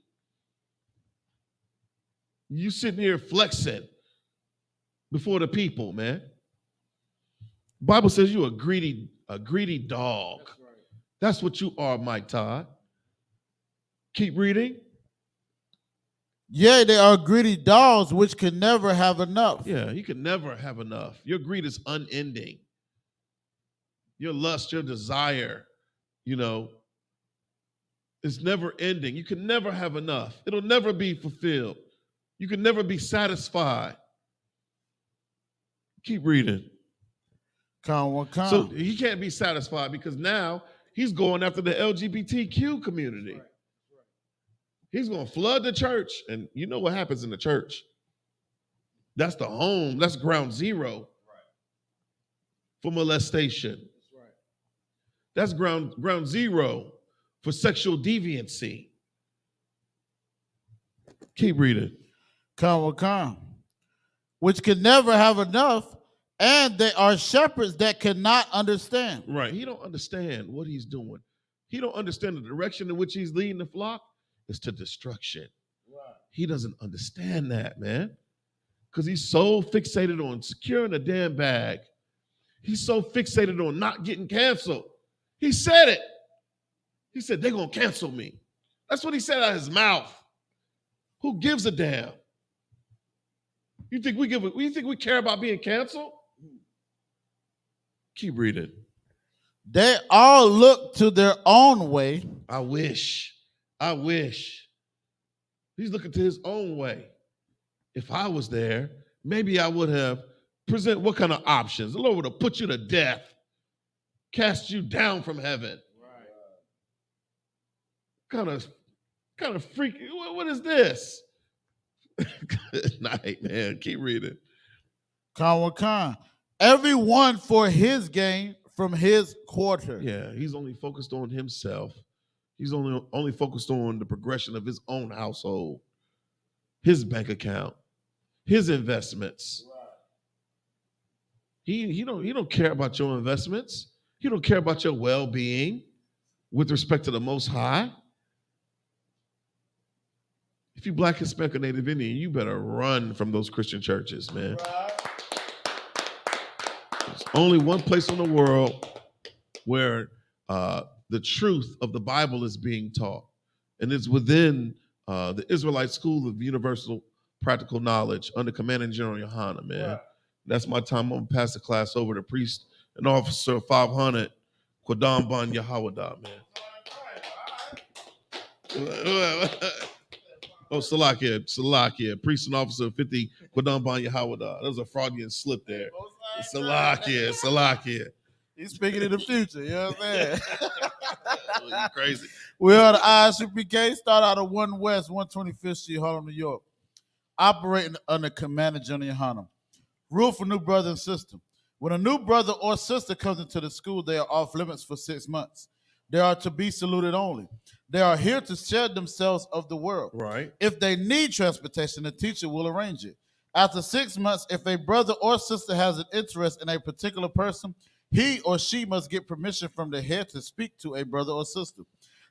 You sitting here flexing before the people, man. The Bible says you're a greedy dog. That's what you are, Mike Todd. Keep reading. Yea, they are greedy dogs which can never have enough. Yeah, you can never have enough. Your greed is unending. Your lust, your desire, it's never ending. You can never have enough. It'll never be fulfilled. You can never be satisfied. Keep reading. So he can't be satisfied because now he's going after the LGBTQ community. He's going to flood the church. And you know what happens in the church? That's the home. That's ground zero for molestation. That's ground zero for sexual deviancy. Keep reading. Which can never have enough, and they are shepherds that cannot understand. Right. He don't understand what he's doing. He don't understand the direction in which he's leading the flock is to destruction. Right. He doesn't understand that, man. Because he's so fixated on securing a damn bag. He's so fixated on not getting canceled. He said it. He said, they're going to cancel me. That's what he said out of his mouth. Who gives a damn? You think we care about being canceled? Keep reading. They all look to their own way. I wish. He's looking to his own way. If I was there, maybe I would have presented what kind of options? The Lord would have put you to death. cast you down from heaven. Kind of freaky. What is this? Good night, man. Keep reading. Khan. Everyone for his gain from his quarter. Yeah, he's only focused on himself. He's only focused on the progression of his own household, his bank account, his investments. He don't care about your investments. He don't care about your well-being with respect to the Most High. If you Black, Hispanic, or Native Indian, you better run from those Christian churches, man. There's only one place in the world where the truth of the Bible is being taught, and it's within the Israelite School of Universal Practical Knowledge under Commanding General YAHANNA, man. Right. That's my time. I'm going to pass the class over to Priest and Officer 500, Quadam Ban YAHAWADAH, man. Oh, Salakia. Priest and Officer 50, Quadam Ban YAHAWADAH. That was a Freudian slip there. Salakia. He's speaking in the future, you know what I'm saying? You're crazy. We are the I.S.U.P.K, start out of 1 West, 125th Street, Harlem, New York. Operating under Commander General YAHANNA. Rule for new brother and sister. When a new brother or sister comes into the school, they are off limits for 6 months. They are to be saluted only. They are here to shed themselves of the world. Right. If they need transportation, the teacher will arrange it. After 6 months, if a brother or sister has an interest in a particular person, he or she must get permission from the head to speak to a brother or sister.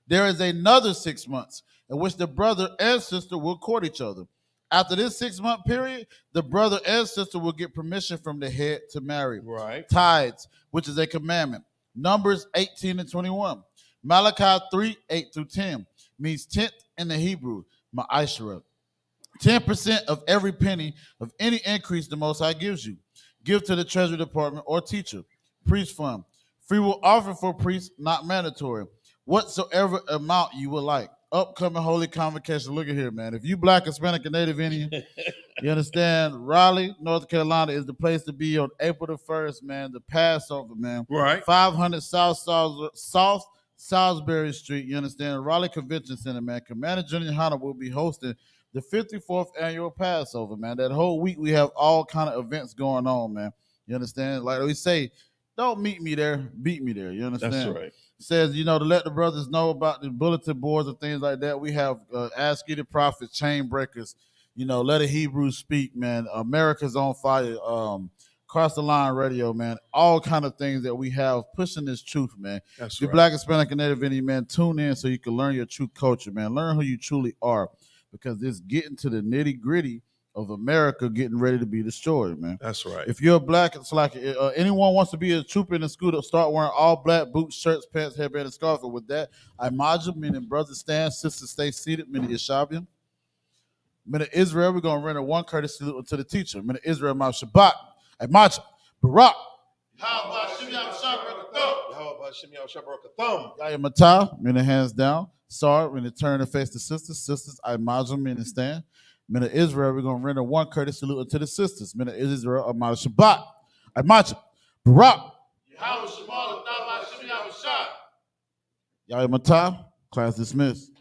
There is another 6 months in which the brother and sister will court each other. After this 6-month period, the brother and sister will get permission from the head to marry. Right. Tithes, which is a commandment. Numbers 18 and 21. Malachi 3, 8 through 10 means tenth in the Hebrew, ma'ashra. 10% of every penny of any increase the Most High gives you. Give to the Treasury Department or teacher. Priest fund. Free will offer for priests, not mandatory. Whatsoever amount you would like. Upcoming holy convocation. Look at here, man. If you Black, Hispanic, and Native Indian, you understand, Raleigh, North Carolina is the place to be on April the 1st, man. The Passover, man. Right. 500 South Salisbury Street, you understand? Raleigh Convention Center, man. Commander General YAHANNA will be hosting the 54th annual Passover, man. That whole week we have all kind of events going on, man. You understand? Like we say, don't meet me there, beat me there. You understand? That's right. Says, to let the brothers know about the bulletin boards and things like that. We have Ask Ye the Prophets, Chain Breakers, Let a Hebrew Speak, man. America's on Fire, Cross the Line Radio, man. All kind of things that we have pushing this truth, man. That's You're right. Black, Hispanic, and Native Indian, man. Tune in so you can learn your true culture, man. Learn who you truly are, because it's getting to the nitty gritty of America getting ready to be destroyed, man. That's right. If you're Black, it's like anyone wants to be a trooper in the school, to start wearing all black boots, shirts, pants, headband, and scarf. And with that, I-M-A-J, meaning brothers stand, sisters stay seated, meaning Yeshabian. Meaning Israel, we're going to render one courtesy salute to the teacher. Meaning Israel, my Shabbat, I-M-A-J, Barak. How about Shimei al-Shabbat? Yaya Matah, meaning hands down. Sorry, meaning turn and face the sisters. Sisters, I-M-A-J, meaning stand. Men of Israel, we're going to render one courtesy salute to the sisters. Men of Israel, Amad Shabbat, I-M-A-J, Barak. Yahweh Shemal, Yahweh Matah, class dismissed.